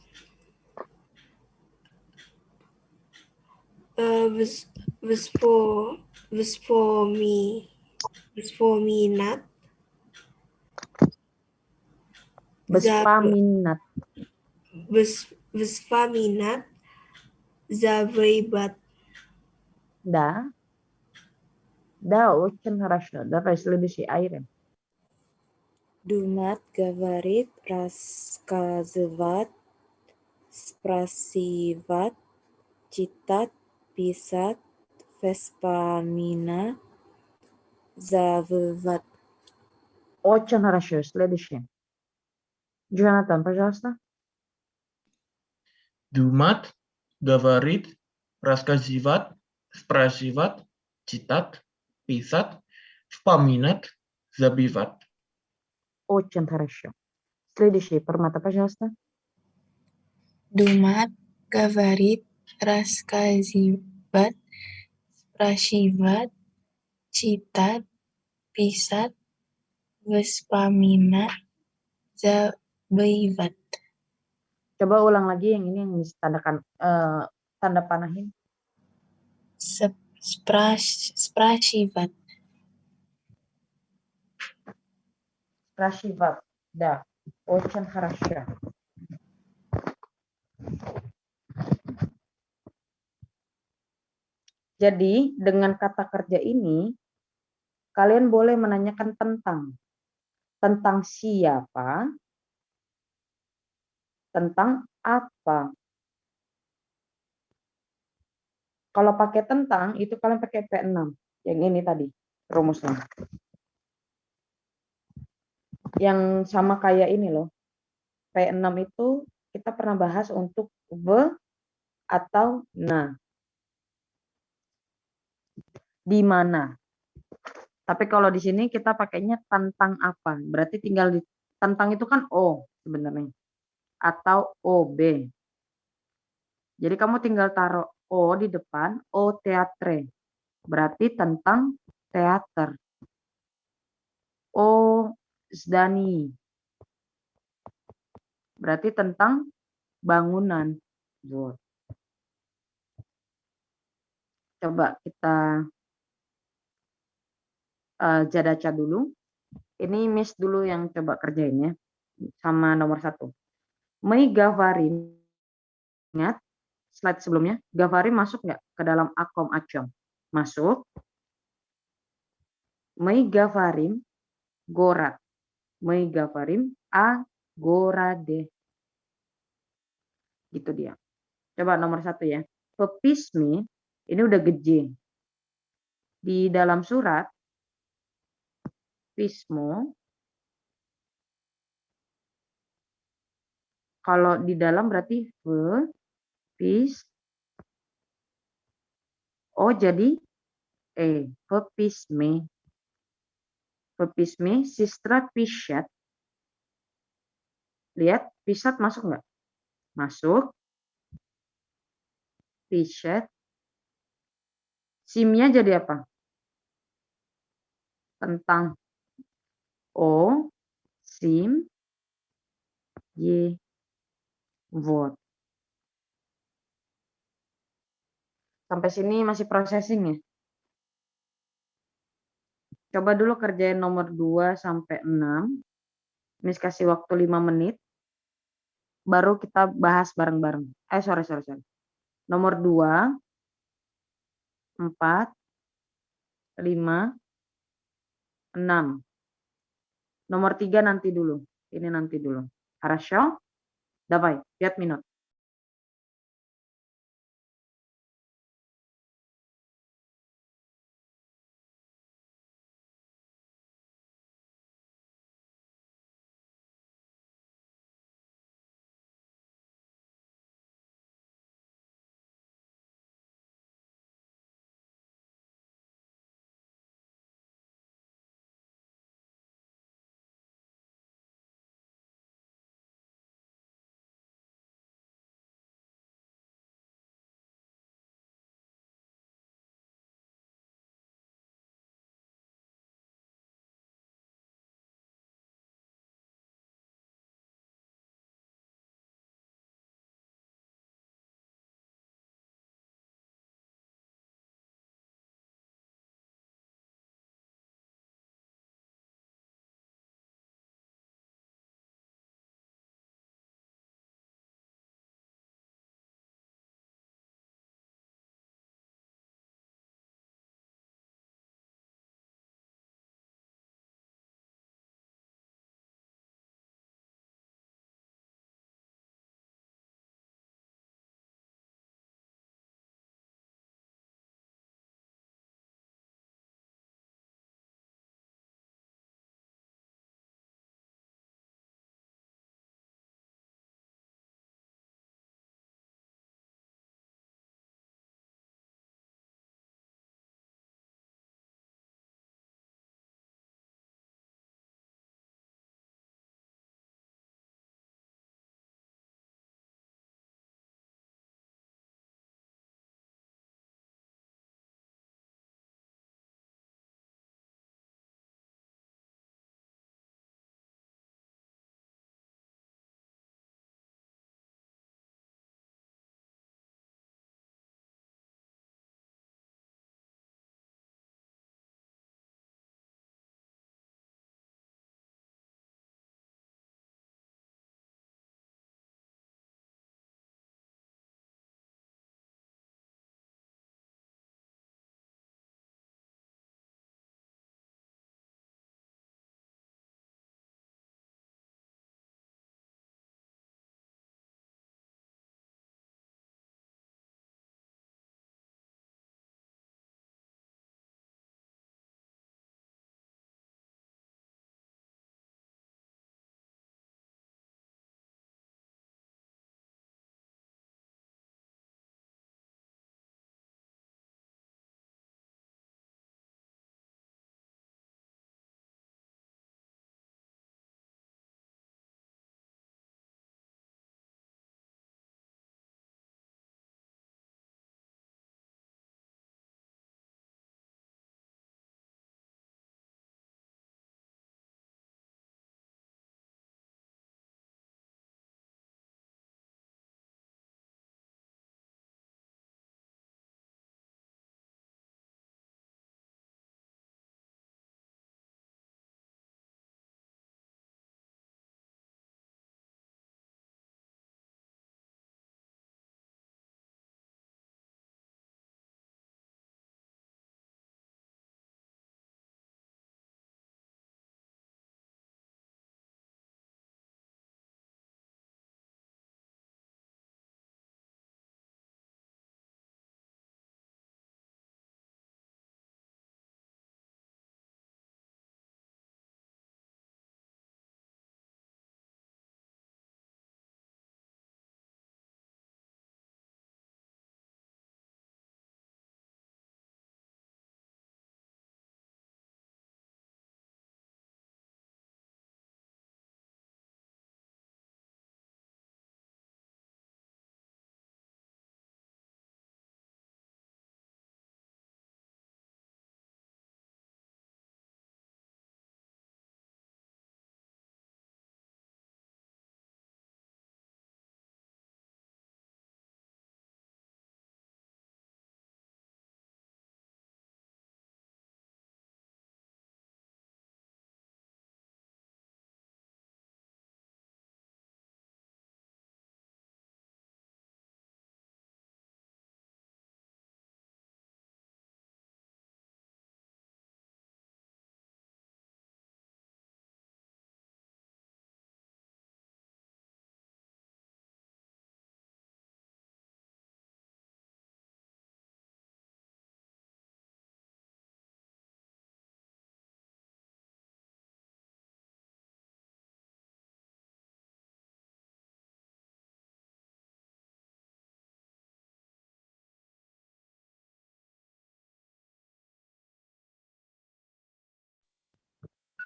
Ves- Vespo, Vespomi, Vespominat, Bespaminat. Vespaminat, Zavaibat. Da. Da. Очень хорошо. Давай следующий, Айрин. Думать, говорить, рассказывать, спрашивать, читать, писать, вспоминать, забывать. Очень хорошо. Следующий. Джонатан, пожалуйста. Думать, говорить, рассказывать, спрашивать, читать, писать, вспоминать, забивать. Очень хорошо. Следующий. Пермата, пожалуйста. Думать, говорить, рассказывать, спрашивать, читать, писать, вспоминать, забывать. Coba ulang lagi yang ini yang ditandakan tanda panahin. Спрашивать. Спрашивать. Да. Очень хорошо. Jadi, dengan kata kerja ini, kalian boleh menanyakan tentang siapa, tentang apa. Kalau pakai tentang, itu kalian pakai P6. Yang ini tadi, rumusnya. Yang sama kayak ini loh. P6 itu kita pernah bahas untuk v atau na. Di mana. Tapi kalau di sini kita pakainya tentang apa. Berarti tinggal tentang itu kan O sebenarnya. Atau OB. Jadi kamu tinggal taruh O di depan, O teatre. Berarti tentang teater. O zdani. Berarti tentang bangunan. Coba kita jadaca dulu. Ini Miss dulu yang coba kerjainnya. Sama nomor 1. My Gavarin. Ingat slide sebelumnya. Gavarin masuk nggak ke dalam akom acom? Masuk. My Gavarin gorat. My Gavarin agorade. Gitu dia. Coba nomor 1 ya. Pepismi, ini udah gede. Di dalam surat, pismo, kalau di dalam berarti pis, oh jadi pepisme. Pepisme, sistra pisat. Lihat, pisat masuk nggak? Masuk. Pisat. Simnya jadi apa? Tentang. O, sim, y, vot. Sampai sini masih processing ya? Coba dulu kerjain nomor 2 sampai 6. Miss kasih waktu 5 menit. Baru kita bahas bareng-bareng. Sorry. Nomor 2, 4, 5, 6. Nomor 3 nanti dulu. Ini nanti dulu. Хорошо? Давай, 5 minut.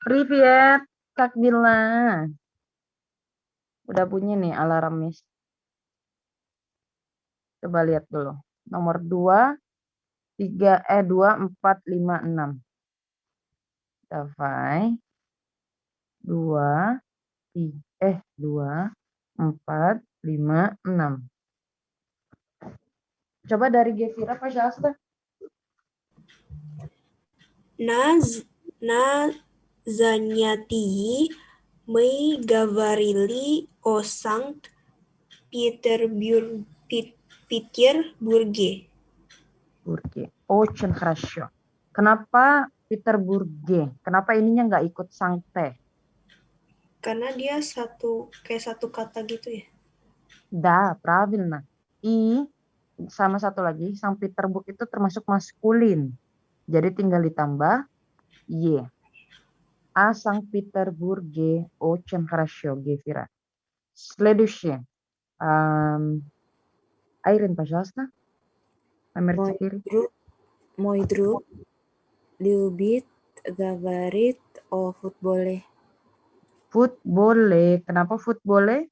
Privet, Kak Bila. Udah bunyi nih alarm Miss. Coba lihat dulu. Nomor 2, 3, 2, 4, 5, 6. Davai. 2, 4, 5, 6. Coba dari Gevira, пожалуйста. На занятии мы говорили о Санкт-Петербурге. Очень хорошо. Kenapa Peterburge? Kenapa ininya nggak ikut Sankte? Karena dia kayak satu kata gitu ya. Да, правильно. I sama satu lagi, Sankt Peterburg itu termasuk maskulin. Jadi tinggal ditambah Y. А Санкт-Петербурге очень хорошо, Гефира. Следующее. Айрин, пожалуйста. Номер 4. Мой друг любит говорить о футболе. Футболе. Kenapa футболе?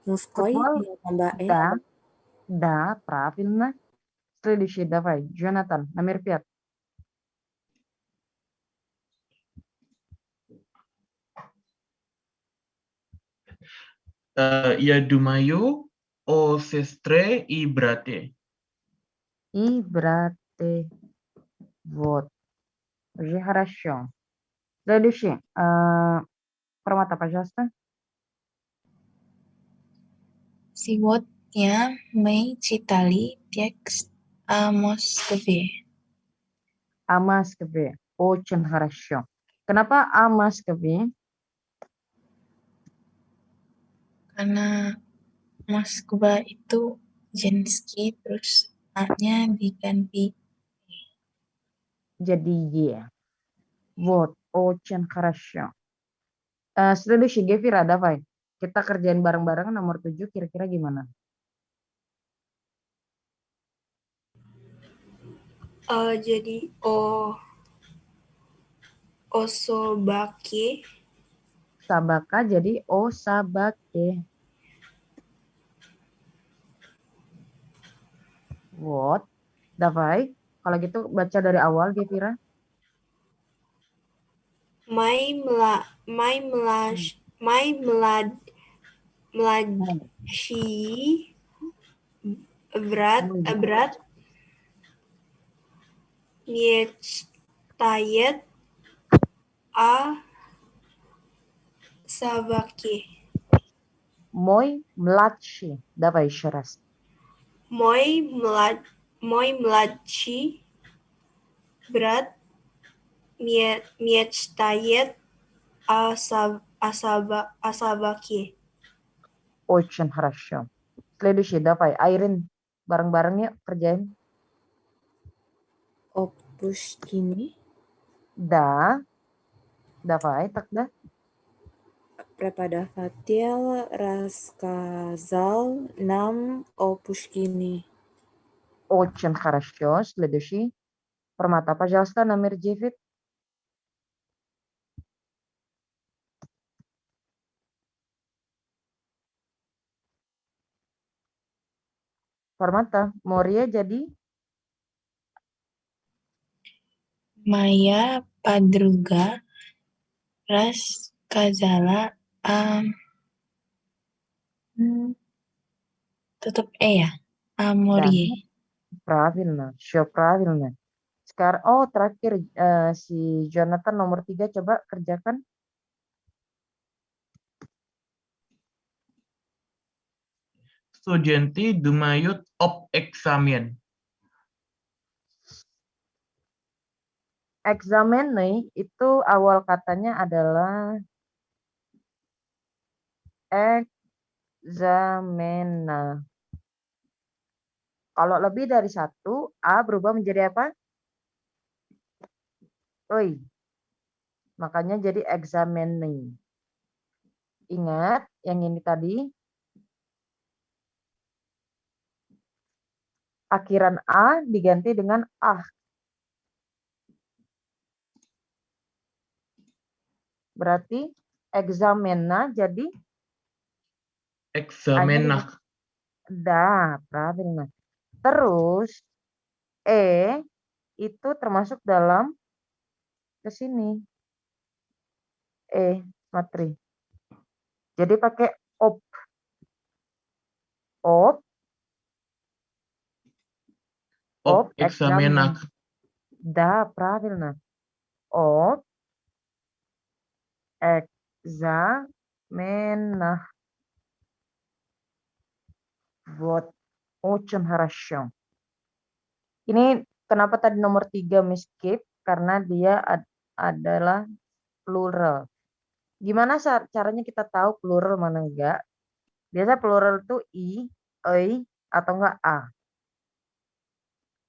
Мужской Футбол? tambah E. Да, правильно. Следующий, давай, Джонатан, номер 5. Я думаю о сестре и брате. И брате. Вот. Уже хорошо. Следующий. Промата, пожалуйста. Сегодня мы читали текст о Москве. О Москве. Очень хорошо. Kenapa о Москве? Karena Moskwa itu женский, terus A-nya diganti. Jadi Е. Вот. Очень хорошо. Следующий, Гефира, давай. Kita kerjain bareng-bareng nomor 7, kira-kira gimana? Jadi Osobake. Sabaka jadi Osabake. What? Давай. Kalau gitu baca dari awal, Gevira. Mladší brat mечтает о собаке. Мой младший. Давай еще раз. Мой младший брат мечтает о собаке. Очень хорошо. Следующий, давай. Айрин, bareng-bareng yuk kerjain. О Пушкине. Да. Давай, тогда. Преподаватель рассказал нам о Пушкине. Очень хорошо. Следующий. Permata, пожалуйста, номер 9. Permata, Moria jadi Моя подруга рассказала о... Tutup E ya? Amorie. правильно. Все правильно. Sekarang, terakhir si Jonathan nomor 3, coba kerjakan. Студенты думают об экзамен. Eksamen nih, itu awal katanya adalah eksamena. Kalau lebih dari 1, A berubah menjadi apa? Oi. Makanya jadi eksameni. Ingat yang ini tadi. Akhiran A diganti dengan ah. Berarti examena jadi Examenak. da, правильно. Terus E itu termasuk dalam ke sini. Matri. Jadi pakai op. Op Op examen. examenak. Da, правильно. Op exaменах. Вот. Очень хорошо. Ini kenapa tadi nomor 3 Miss skip? Karena dia adalah plural. Gimana caranya kita tahu plural mana enggak? Biasa plural itu i, ei, atau enggak a.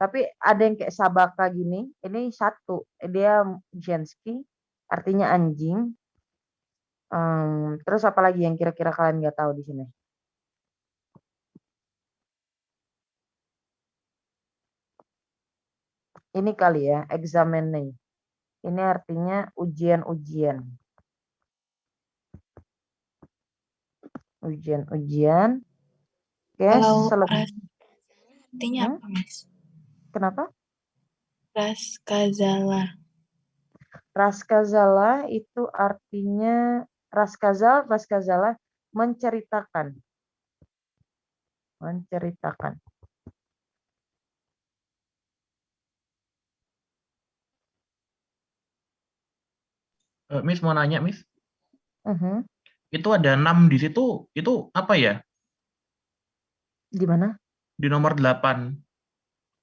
Tapi ada yang kayak sabaka gini, ini satu, dia Jensky, artinya anjing. Terus apa lagi yang kira-kira kalian nggak tahu di sini? Ini kali ya, examine. Ini artinya ujian-ujian. Ujian-ujian. Kalau Selebihnya. artinya apa, Mas? Kenapa? Raskazala. Raskazala itu artinya raskazala menceritakan. Menceritakan. Miss mau nanya, Miss. Itu ada 6 di situ, itu apa ya? Di mana? Di nomor 8.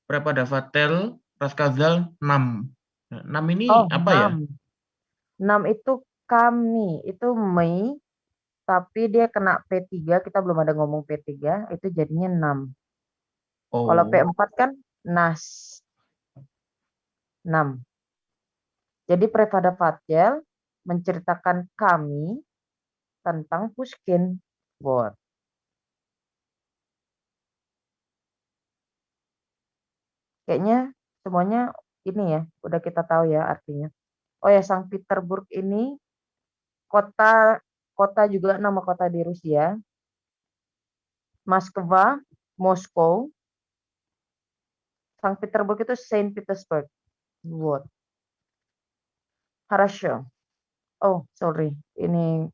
Prepadafatel, Raskazal 6. 6 ini apa ya? 6 itu kami, itu Mei, tapi dia kena P3, kita belum ada ngomong P3, itu jadinya 6. Kalau P4 kan nas. 6. Jadi Prepadafatel menceritakan kami tentang Pushkin. Buat. Kayaknya semuanya ini ya, udah kita tahu ya artinya. Oh ya, Sankt Petersburg ini kota juga nama kota di Rusia. Moskva, Moskow. Sankt Petersburg itu Saint Petersburg. Вот. Хорошо. Oh, sorry. Ini.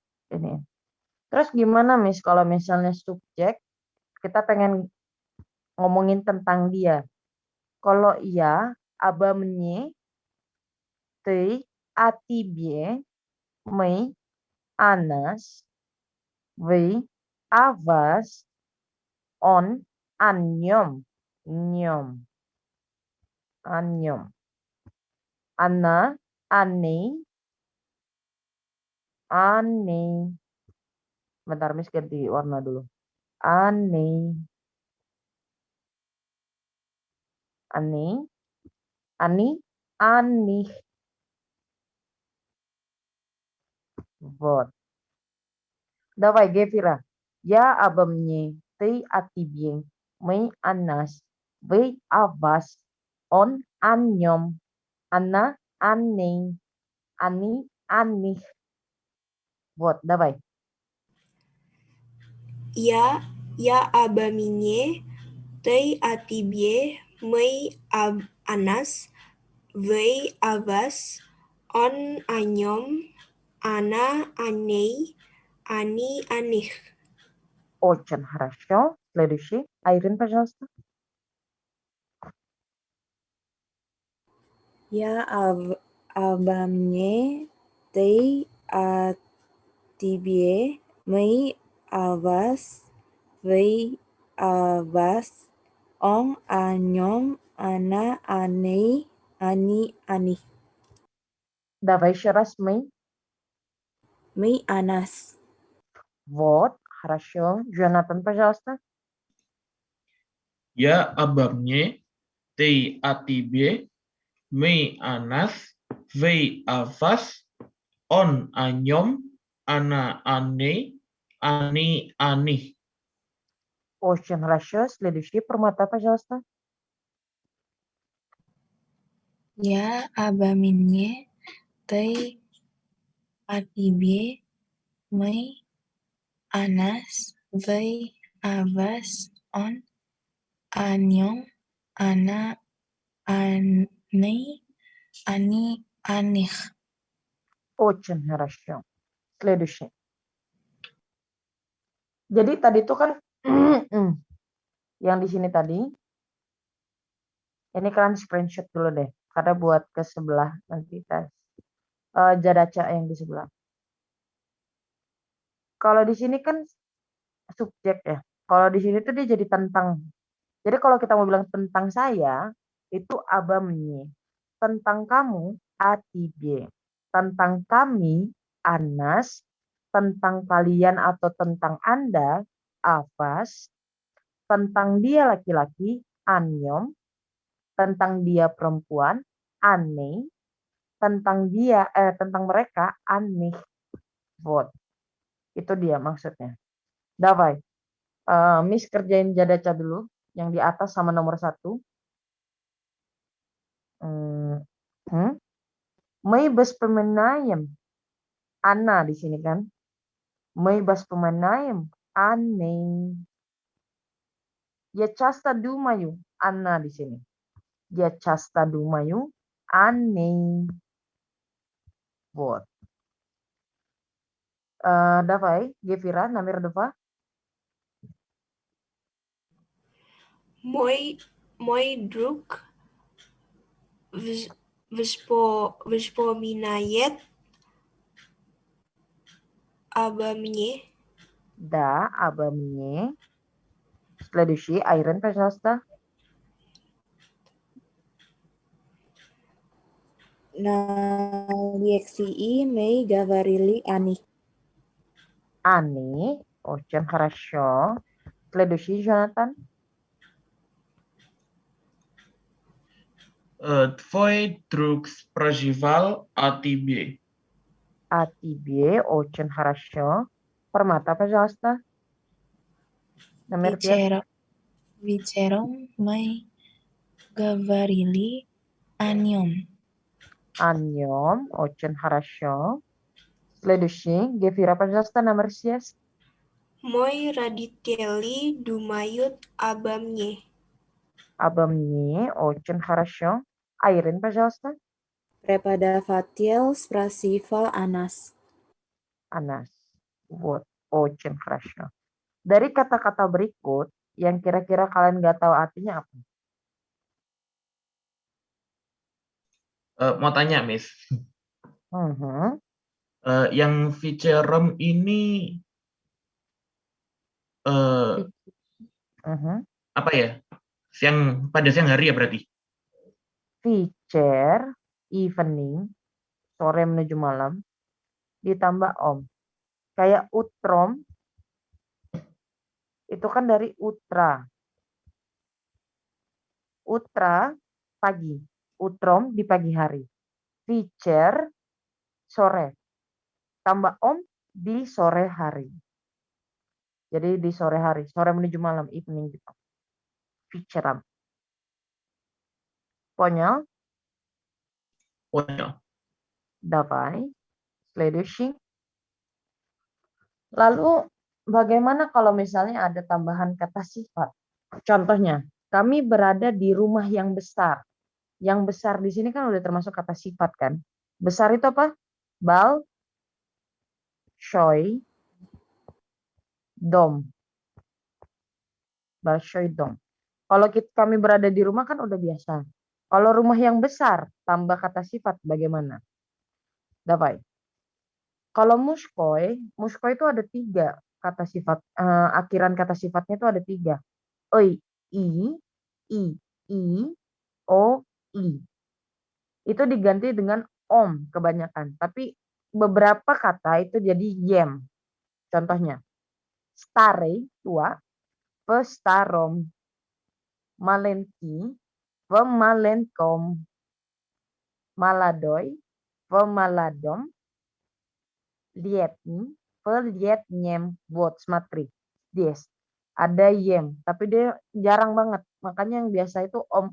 Terus gimana, Miss, kalau misalnya subjek kita pengen ngomongin tentang dia. Kalau iya, aba мне, ты, о тебе, мы, о нас, вы, о вас, он, о нем, она, они. Bentar, Miss ganti warna dulu. Ani, anih. Вот. Давай, Гефира. Я обо мне, ты о тебе, мы о нас, вы о вас, он о нем, она о ней, они о них. Вот, давай. Я обо мне, ты о тебе, мы о нас, вы о вас, он о нем, она о ней, они о них. Очень хорошо. Следующий. Айрин, пожалуйста. Я обо мне, ты о тебе, мы о вас, вы о вас, он о нем, она о ней, они о них. Давай еще раз мы. Мы о нас. Вот, хорошо. Джонатан, пожалуйста. Я обо мне, ты о тебе, мы о нас, вы о вас, он о нем, она о ней, они о них. Очень хорошо. Следующий. Пурмата, пожалуйста. Ya abaminye tei atibie mei anas vei avas on anyong ana anei ani anih. Очень хорошо. Следующий. Jadi tadi itu kan yang di sini tadi, ini kalian screenshot dulu deh, karena buat ke sebelah nanti tes jadaca yang di sebelah. Kalau di sini kan subjek ya. Kalau di sini tuh dia jadi tentang. Jadi kalau kita mau bilang tentang saya, itu abamnya. Tentang kamu, atibie. Tentang kami, anas. Tentang kalian atau tentang Anda, afas. Tentang dia laki-laki, anyom. Tentang dia perempuan, ane. Tentang mereka, anih. Vot. Itu dia maksudnya. Davai. Miss kerjain jadaca dulu. Yang di atas sama nomor 1. May bespemenayem. Ana di sini kan. May bespemenayem. Ane. Ya casta dumayu. Ana di sini. Ya casta dumayu. Ane. Vot. Davai. Gevira. Namir dova. Мой друг вспоминает обо мне. Да, обо мне. Следующий. Айрен, пожалуйста. На лекции мы говорили о них. Ane. Очень хорошо. Следующий, Jonathan. Твой друг проживал о тебе. О тебе. Очень хорошо. Permata, пожалуйста. Номер 5. Vicerong mei говорили о нем. Аньем. Очень хорошо. Следующий. Гефира, пожалуйста, номер 6. Мой родители думают обо мне. Обо мне. Очень хорошо. Айрин, пожалуйста. Преподаватель спросил о нас. Anas. Вот. Очень хорошо. Dari kata-kata berikut, yang kira-kira kalian nggak tahu artinya apa? Mau tanya, Miss. Mhm. Yang vicerom ini Mhm. apa ya? Pada siang hari ya berarti? Vicer, evening, sore menuju malam, ditambah om. Kayak utrom, itu kan dari utra. Utra, pagi. Utrom, di pagi hari. Vicer, sore. Tambah om, di sore hari. Jadi di sore hari. Sore menuju malam, evening gitu. Viceram. Ponyal, Ponyal. davai, следующий. Lalu bagaimana kalau misalnya ada tambahan kata sifat? Contohnya, kami berada di rumah yang besar. Yang besar di sini kan udah termasuk kata sifat kan? Besar itu apa? Bal, shoy, dom. Bal, shoy, dom. Kalau kami berada di rumah kan udah biasa. Kalau rumah yang besar, tambah kata sifat bagaimana? Dapat. Kalau muskoy itu ada 3 kata sifat. Akhiran kata sifatnya itu ada 3. Oi, i, o, i. Itu diganti dengan om kebanyakan. Tapi beberapa kata itu jadi yem. Contohnya, stare, tua, pestarom, malenki, pemalenkom, maladoi, pemaladom, lietni, pelietnyem, buat smatri. Yes. Ada yem, tapi dia jarang banget. Makanya yang biasa itu om.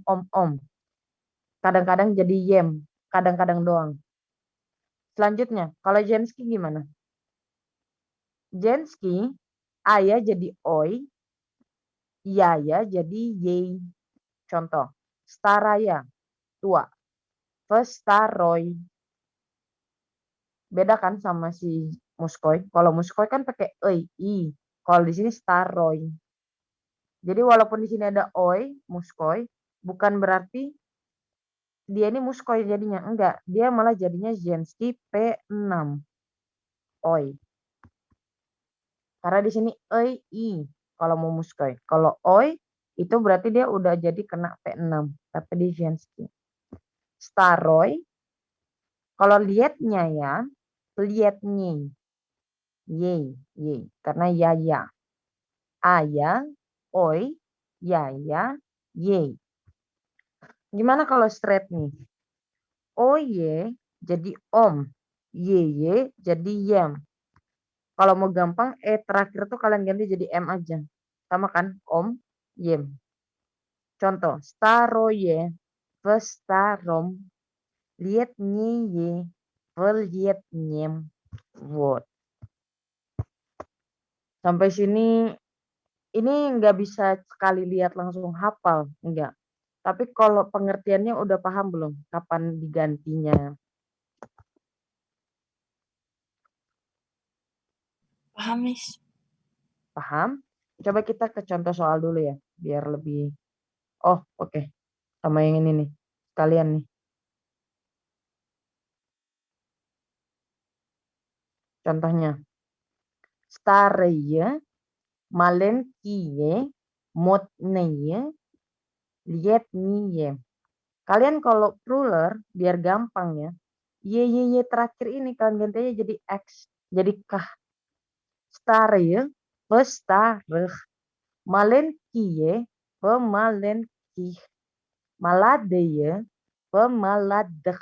Kadang-kadang jadi yem, kadang-kadang doang. Selanjutnya, kalau Jenski gimana? Jenski, ayah jadi oi, yaya jadi yei. Contoh, staraya, tua. Vestaroy. Beda kan sama si muskoi. Kalau muskoi kan pakai ei, i. Kalau di sini staroy. Jadi walaupun di sini ada oi, muskoi, bukan berarti dia ini muskoi jadinya. Enggak, dia malah jadinya Jenski P6. Oi. Karena di sini ei, i. Kalau mau muskoi. Kalau oi, itu berarti dia udah jadi kena P6. Tapi di Jenski. Staroy. Kalau liatnya ya, liatnya. Ye. Karena ya. Ayah, oi, ya, ye. Gimana kalau straight nih? Oye jadi om, ye jadi yem. Kalau mau gampang, terakhir tuh kalian ganti jadi m aja. Sama kan? Om, yem. Contoh, staroye, vestarom, lietnye, veljetnyem. Word. Sampai sini ini nggak bisa sekali lihat langsung hafal, enggak. Tapi kalau pengertiannya udah paham belum? Kapan digantinya? Paham, Miss. Paham? Coba kita ke contoh soal dulu ya, biar lebih. Oh, oke. Sama yang ini nih. Sekalian nih. Contohnya. Stareye, malenkiye, motneye, lietniye. Kalian kalau plural, biar gampang ya. Ye terakhir ini kalian ganti aja jadi X. Jadi kah. Stareye, vestareh. Malenkiye, pemalenkih. Maladeye, pemaladeh.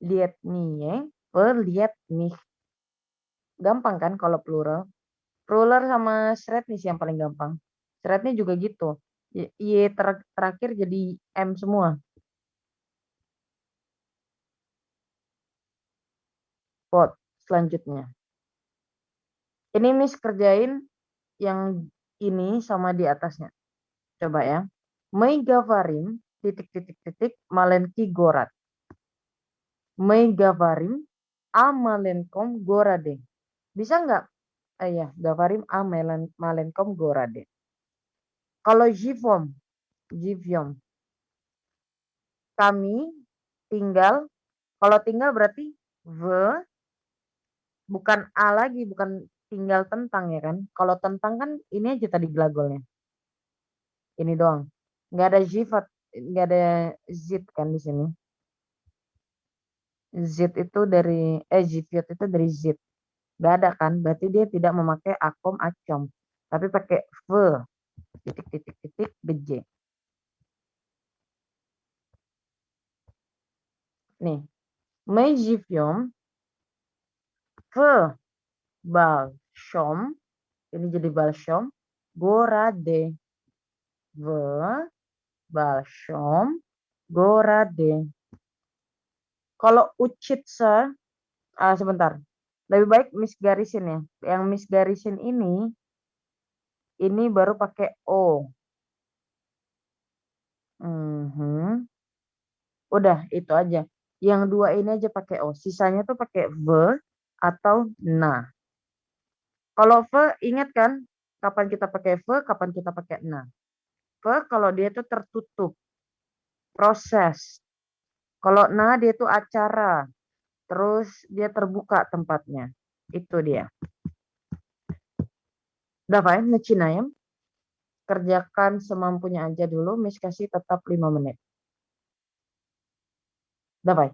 Lietniye, pelietnih. Gampang kan kalau plural? Plural sama shred nih sih yang paling gampang. Shrednya juga gitu. Y terakhir jadi M semua. Pot selanjutnya. Ini Miss kerjain yang ini sama di atasnya. Coba ya. Megavarim titik malenki gorat. Megavarim amalenkom gorade. Bisa nggak? Ya, gavarim malenkom gorade. Kalau jivom, kami tinggal. Kalau tinggal berarti bukan a lagi, bukan tinggal tentang ya kan. Kalau tentang kan ini aja tadi gelagolnya. Ini doang. Nggak ada jifat, nggak ada zit kan di sini. Zit itu dari jivyot itu dari zit. Nggak ada kan? Berarti dia tidak memakai akom acom, tapi pakai titik gj. Nih, mejivyom balshom, ini jadi balshom, gorade, balshom, gorade. Kalau ucitsa, sebentar, lebih baik Miss garisin ya. Yang Miss garisin ini baru pakai o. Udah itu aja. Yang dua ini aja pakai o. Sisanya tuh pakai atau na. Kalau ingat kan kapan kita pakai kapan kita pakai na. Kalau dia itu tertutup, proses. Kalau na dia itu acara, terus dia terbuka tempatnya. Itu dia. Davai, necinayam. Kerjakan semampunya aja dulu, Miss kasih tetap 5 menit. Davai.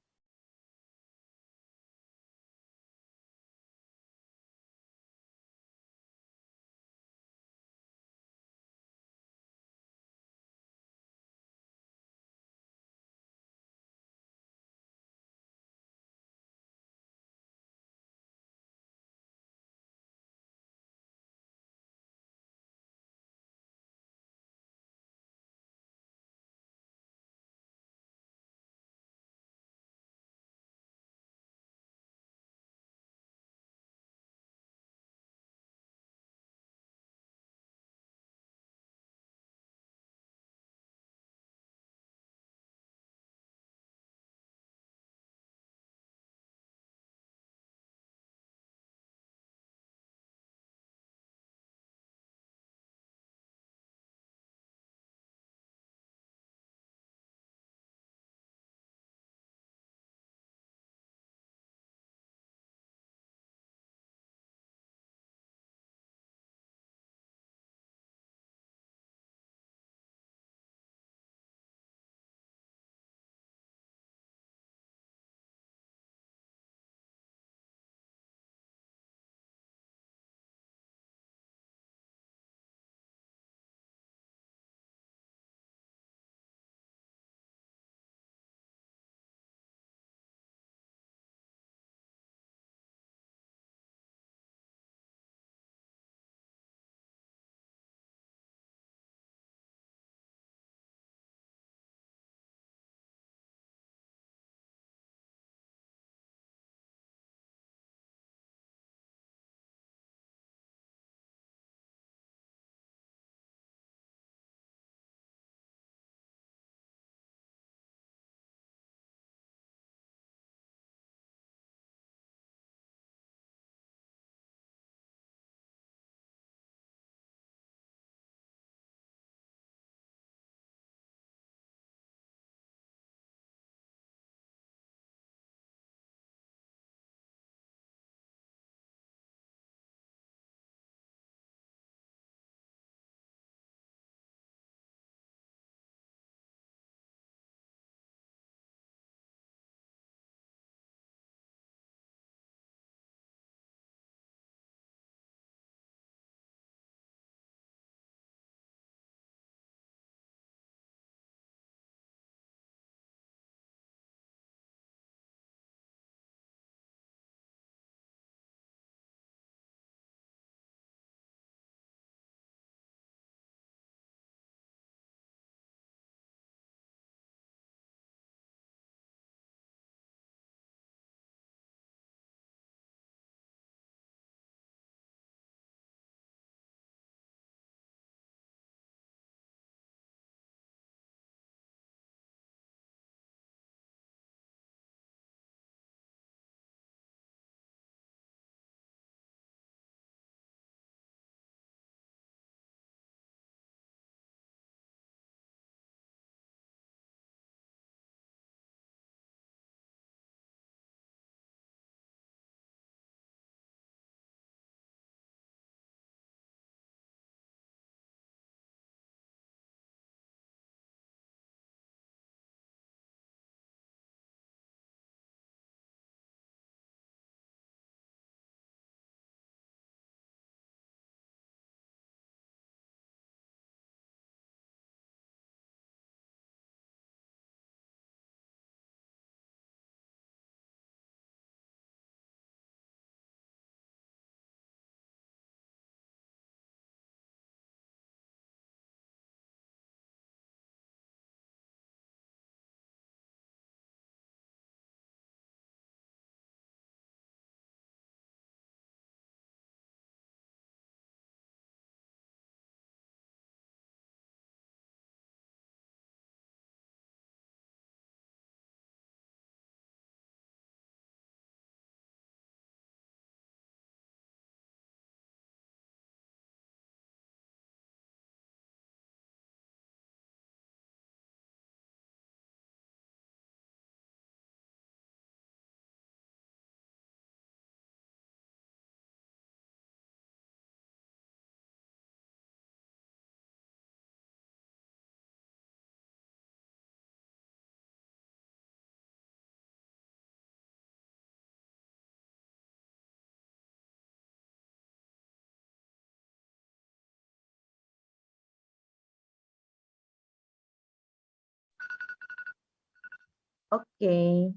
Oke,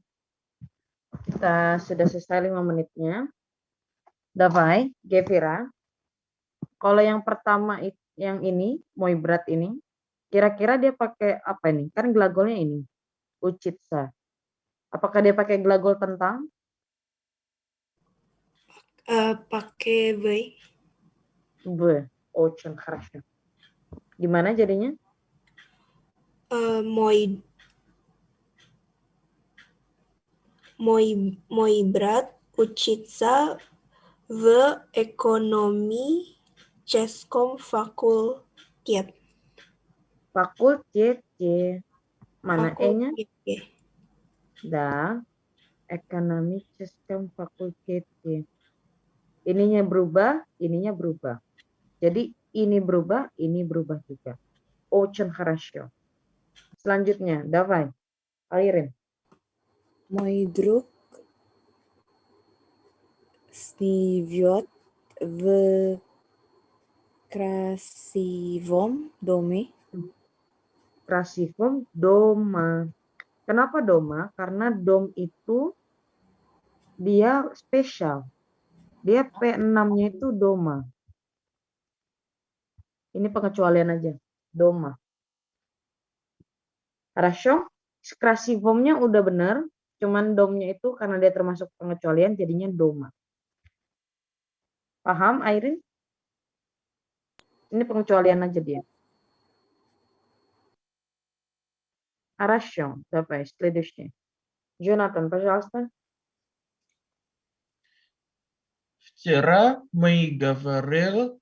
kita sudah selesai 5 menitnya. Davai, Gevira. Kalau yang pertama yang ini, Moibrat ini, kira-kira dia pakai apa ini? Kan glagolnya ini, uchitsa. Apakah dia pakai glagol tentang? Pakai вы. Очень хорошо. Gimana jadinya? Мой брат учится в экономическом факультете. Fakultete. Mana E-nya? Факультете. Da. Ekonomическом fakultete. Ininya berubah, ininya berubah. Jadi ini berubah juga. Очень хорошо. Selanjutnya, давай. Airin. Мой друг живет в красивом доме. Красивом дома. Kenapa doma? Karena dom itu dia spesial. Dia P6-nya itu doma. Ini pengecualian aja. Doma. Хорошо? Красивомnya udah benar. Cuman domnya itu karena dia termasuk pengecualian jadinya doma. Paham, Airin? Ini pengecualian aja dia. Хорошо. Давай, следующий. Jonathan, пожалуйста. Вчера мы говорили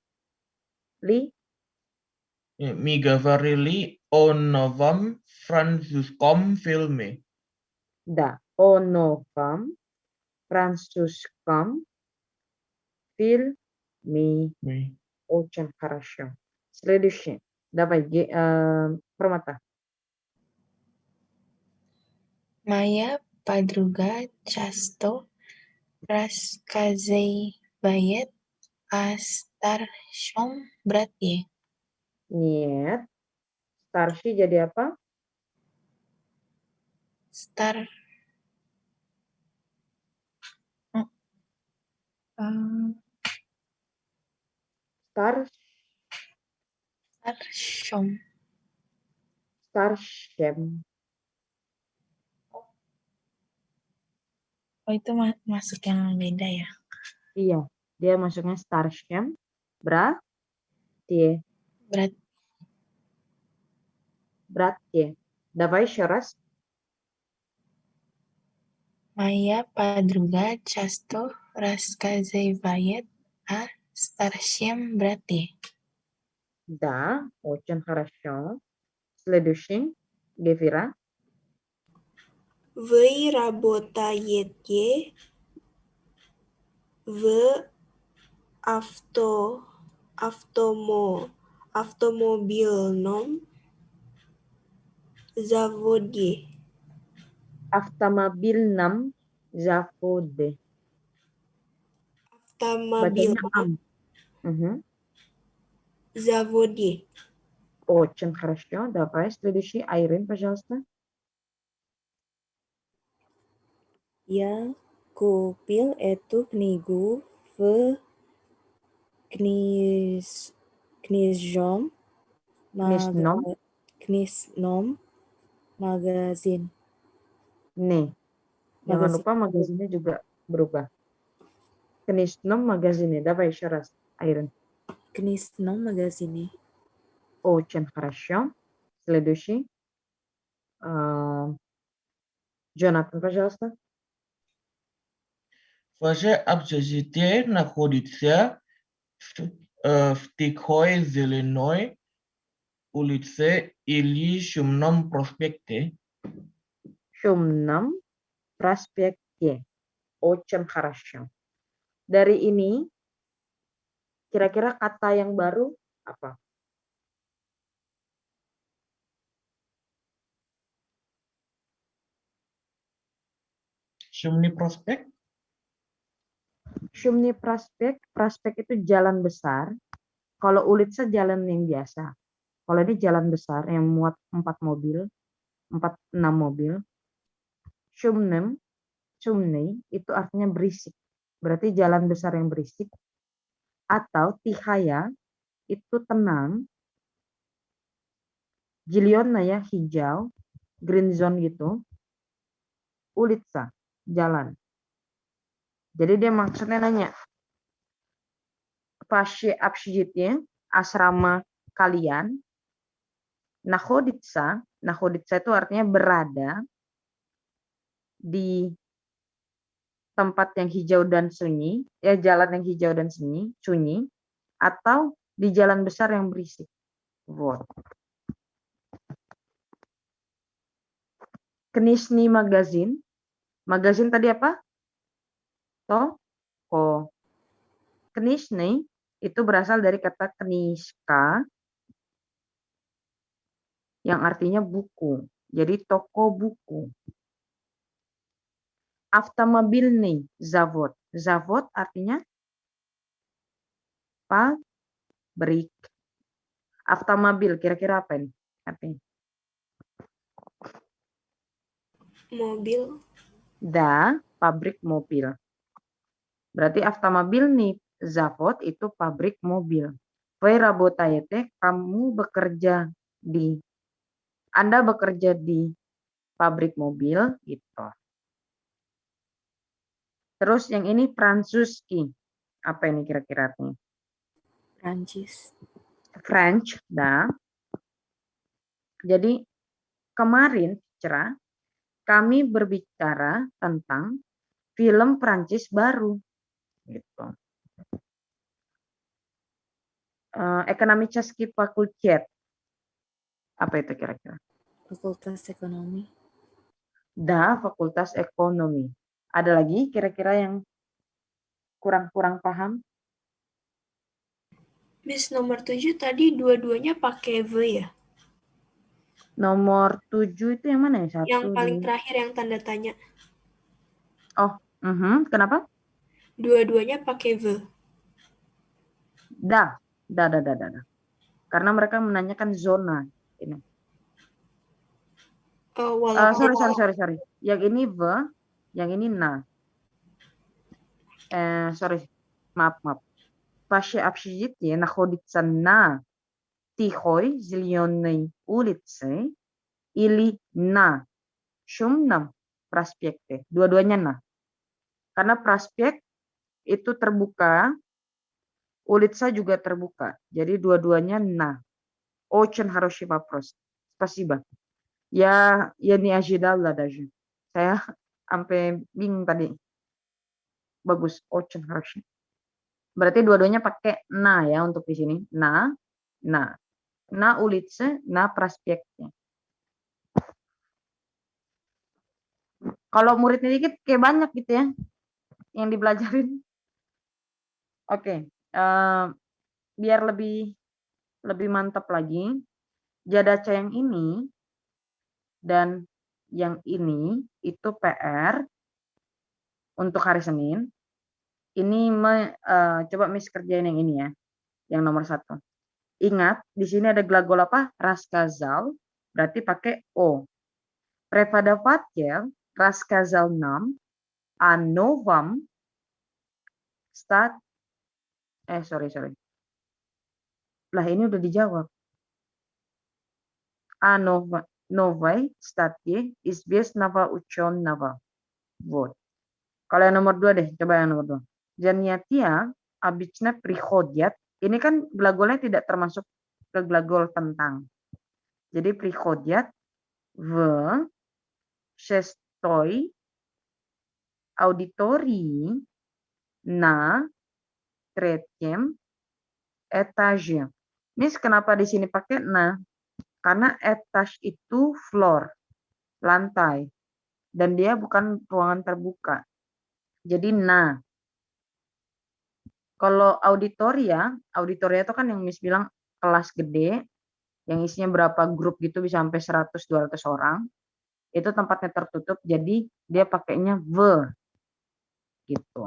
о новом французском фильме. Да, о новом французском фильме. Очень хорошо. Следующий. Давай, Прамата. Моя подруга часто рассказывает о старшем брате. Нет. Старший jadi apa? Starshem. Oh, itu masuk yang beda ya? Iya, dia masuknya Starshem. Братья. Давай еще раз. Моя подруга часто рассказывает о старшем брате. Да, очень хорошо. Следующий. Гевира. Вы работаете в автомобильном заводе. Автомобильном заводе. Автомобильном заводе. Очень хорошо. Давай, следующий. Айрин, пожалуйста. Я купил эту книгу в книжном magazin. Nih, jangan lupa magazinnya juga berubah. Книжном магазине. Давай еще раз, Айрин. Книжном магазине. Очень хорошо. Следующий. Jonathan, пожалуйста. Ваше общежитие находится в Тихой Зеленой улице или Шумном проспекте. Шумном проспекте. Очень хорошо. Dari ini, kira-kira kata yang baru apa? Шумный проспект? Шумный проспект, prospek itu jalan besar. Kalau ulitsa jalan yang biasa. Kalau ini jalan besar yang muat 6 mobil. Shumnem, Chumney itu artinya berisik. Berarti jalan besar yang berisik. Atau Tihaya itu tenang. Zelenaia hijau. Green zone gitu. Ulitsa, jalan. Jadi dia maksudnya nanya, Pashe Abshijitye, asrama kalian, Nahoditsa itu artinya berada di tempat yang hijau dan sunyi, ya jalan yang hijau dan sunyi, atau di jalan besar yang berisik. Вот. Knisny magazine. Magazine tadi apa? Toko. Knisny itu berasal dari kata kniska yang artinya buku. Jadi toko buku. Автомобильный завод. Завод artinya pabrik. Автомобиль kira-kira apa ini? Artinya? Mobil. Pabrik mobil. Berarti автомобильный завод itu pabrik mobil. Вы работаете, Anda bekerja di pabrik mobil gitu. Terus yang ini Francuski. Apa ini kira-kira artinya? Prancis. French, Jadi kemarin, kami berbicara tentang film Prancis baru. Gitu. Ekonomichaski fakultet. Apa itu kira-kira? Fakultas Ekonomi. Fakultas Ekonomi. Ada lagi kira-kira yang kurang paham? Miss, nomor 7 tadi dua-duanya pakai V ya? Nomor 7 itu yang mana ya? Yang paling terakhir yang tanda tanya. Oh, kenapa? Dua-duanya pakai V. Karena mereka menanyakan zona. Ini. Sorry. Yang ini V, yang ini na. Maaf. Pashe Abshijitye находится на тихой зеленой улице или на шумном проспекте. Dua-duanya na. Karena prospek itu terbuka, улица juga terbuka. Jadi dua-duanya na. Очень хороший вопрос. Спасибо. Я не ожидала даже. Saya sampai bingung tadi. Bagus, очень хороший. Berarti dua-duanya pakai na ya untuk di sini. Na ulice, na prospeknya. Kalau muridnya dikit kayak banyak gitu ya yang dipelajarin. Oke, biar lebih mantap lagi, Jadaca yang ini dan yang ini itu PR untuk hari Senin. Ini coba Miss kerjain yang ini ya, yang nomor 1. Ingat, di sini ada glagol apa? Рассказал, berarti pakai O. Преподаватель рассказал нам о новом sorry. Lah ini udah dijawab. О новой статье известного ученого. Вот. Kalau yang nomor 2 deh, coba yang nomor 2. Занятия обычно приходят. Ini kan glagolnya tidak termasuk ke glagol tentang. Jadi приходят в шестой аудитории на третьем этаже. Miss, kenapa di sini pakai na? Karena etage itu floor, lantai. Dan dia bukan ruangan terbuka. Jadi na. Kalau auditoria itu kan yang Miss bilang kelas gede, yang isinya berapa grup gitu bisa sampai 100-200 orang. Itu tempatnya tertutup, jadi dia pakainya v. Gitu.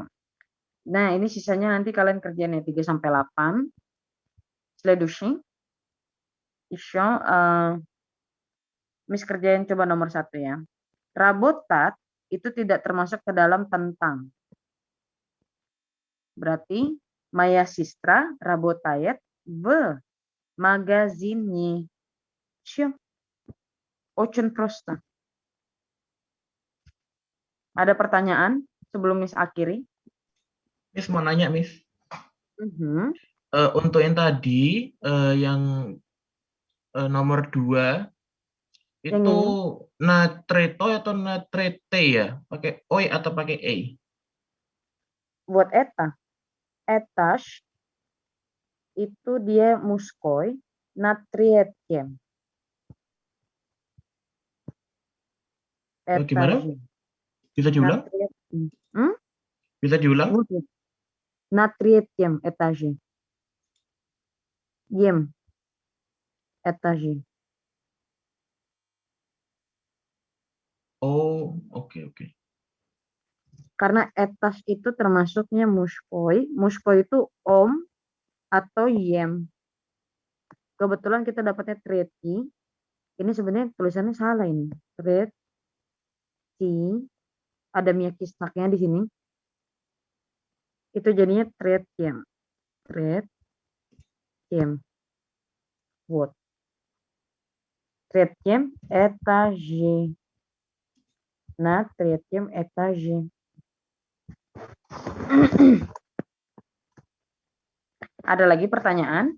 Nah, ini sisanya nanti kalian kerjain ya 3-8. Следующий. Еще Miss kerjain coba nomor 1 ya. Работать itu tidak termasuk ke dalam tentang. Berarti Moja sestra работает в магазине. Всё. Очень просто. Ada pertanyaan sebelum Miss akhiri? Miss mau nanya, Miss. Mhm. Untuk yang tadi, yang nomor 2, Yang itu ini? natreto atau natrete ya? Pakai oi atau pakai e? Buat eta. Etage itu dia мужской, на третьем Gimana? этаже. Bisa На diulang? третьем. Bisa diulang? Будет. На третьем этаже. Этаже. Oh, oke. Karena etas itu termasuknya мужской. Мужской itu om atau ем. Kebetulan kita dapatnya tretí. Ini sebenarnya tulisannya salah ini. Tretí. Ada miakistaknya di sini. Itu jadinya tretiem. Tretiem. Вот. Третьем этаже. На третьем этаже. Ada lagi pertanyaan?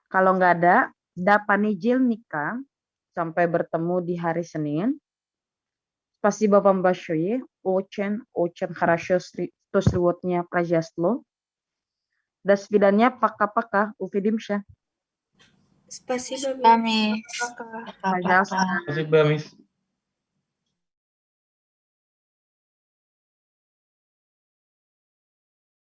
Kalau nggak ada, до понедельника, sampai bertemu di hari Senin. Спасибо вам большое. Очень хорошо что сегодня произошло. До свидания, пока-пока. Увидимся. Spasibo, Kami. Miss. Пожалуйста. Terima kasih, Miss.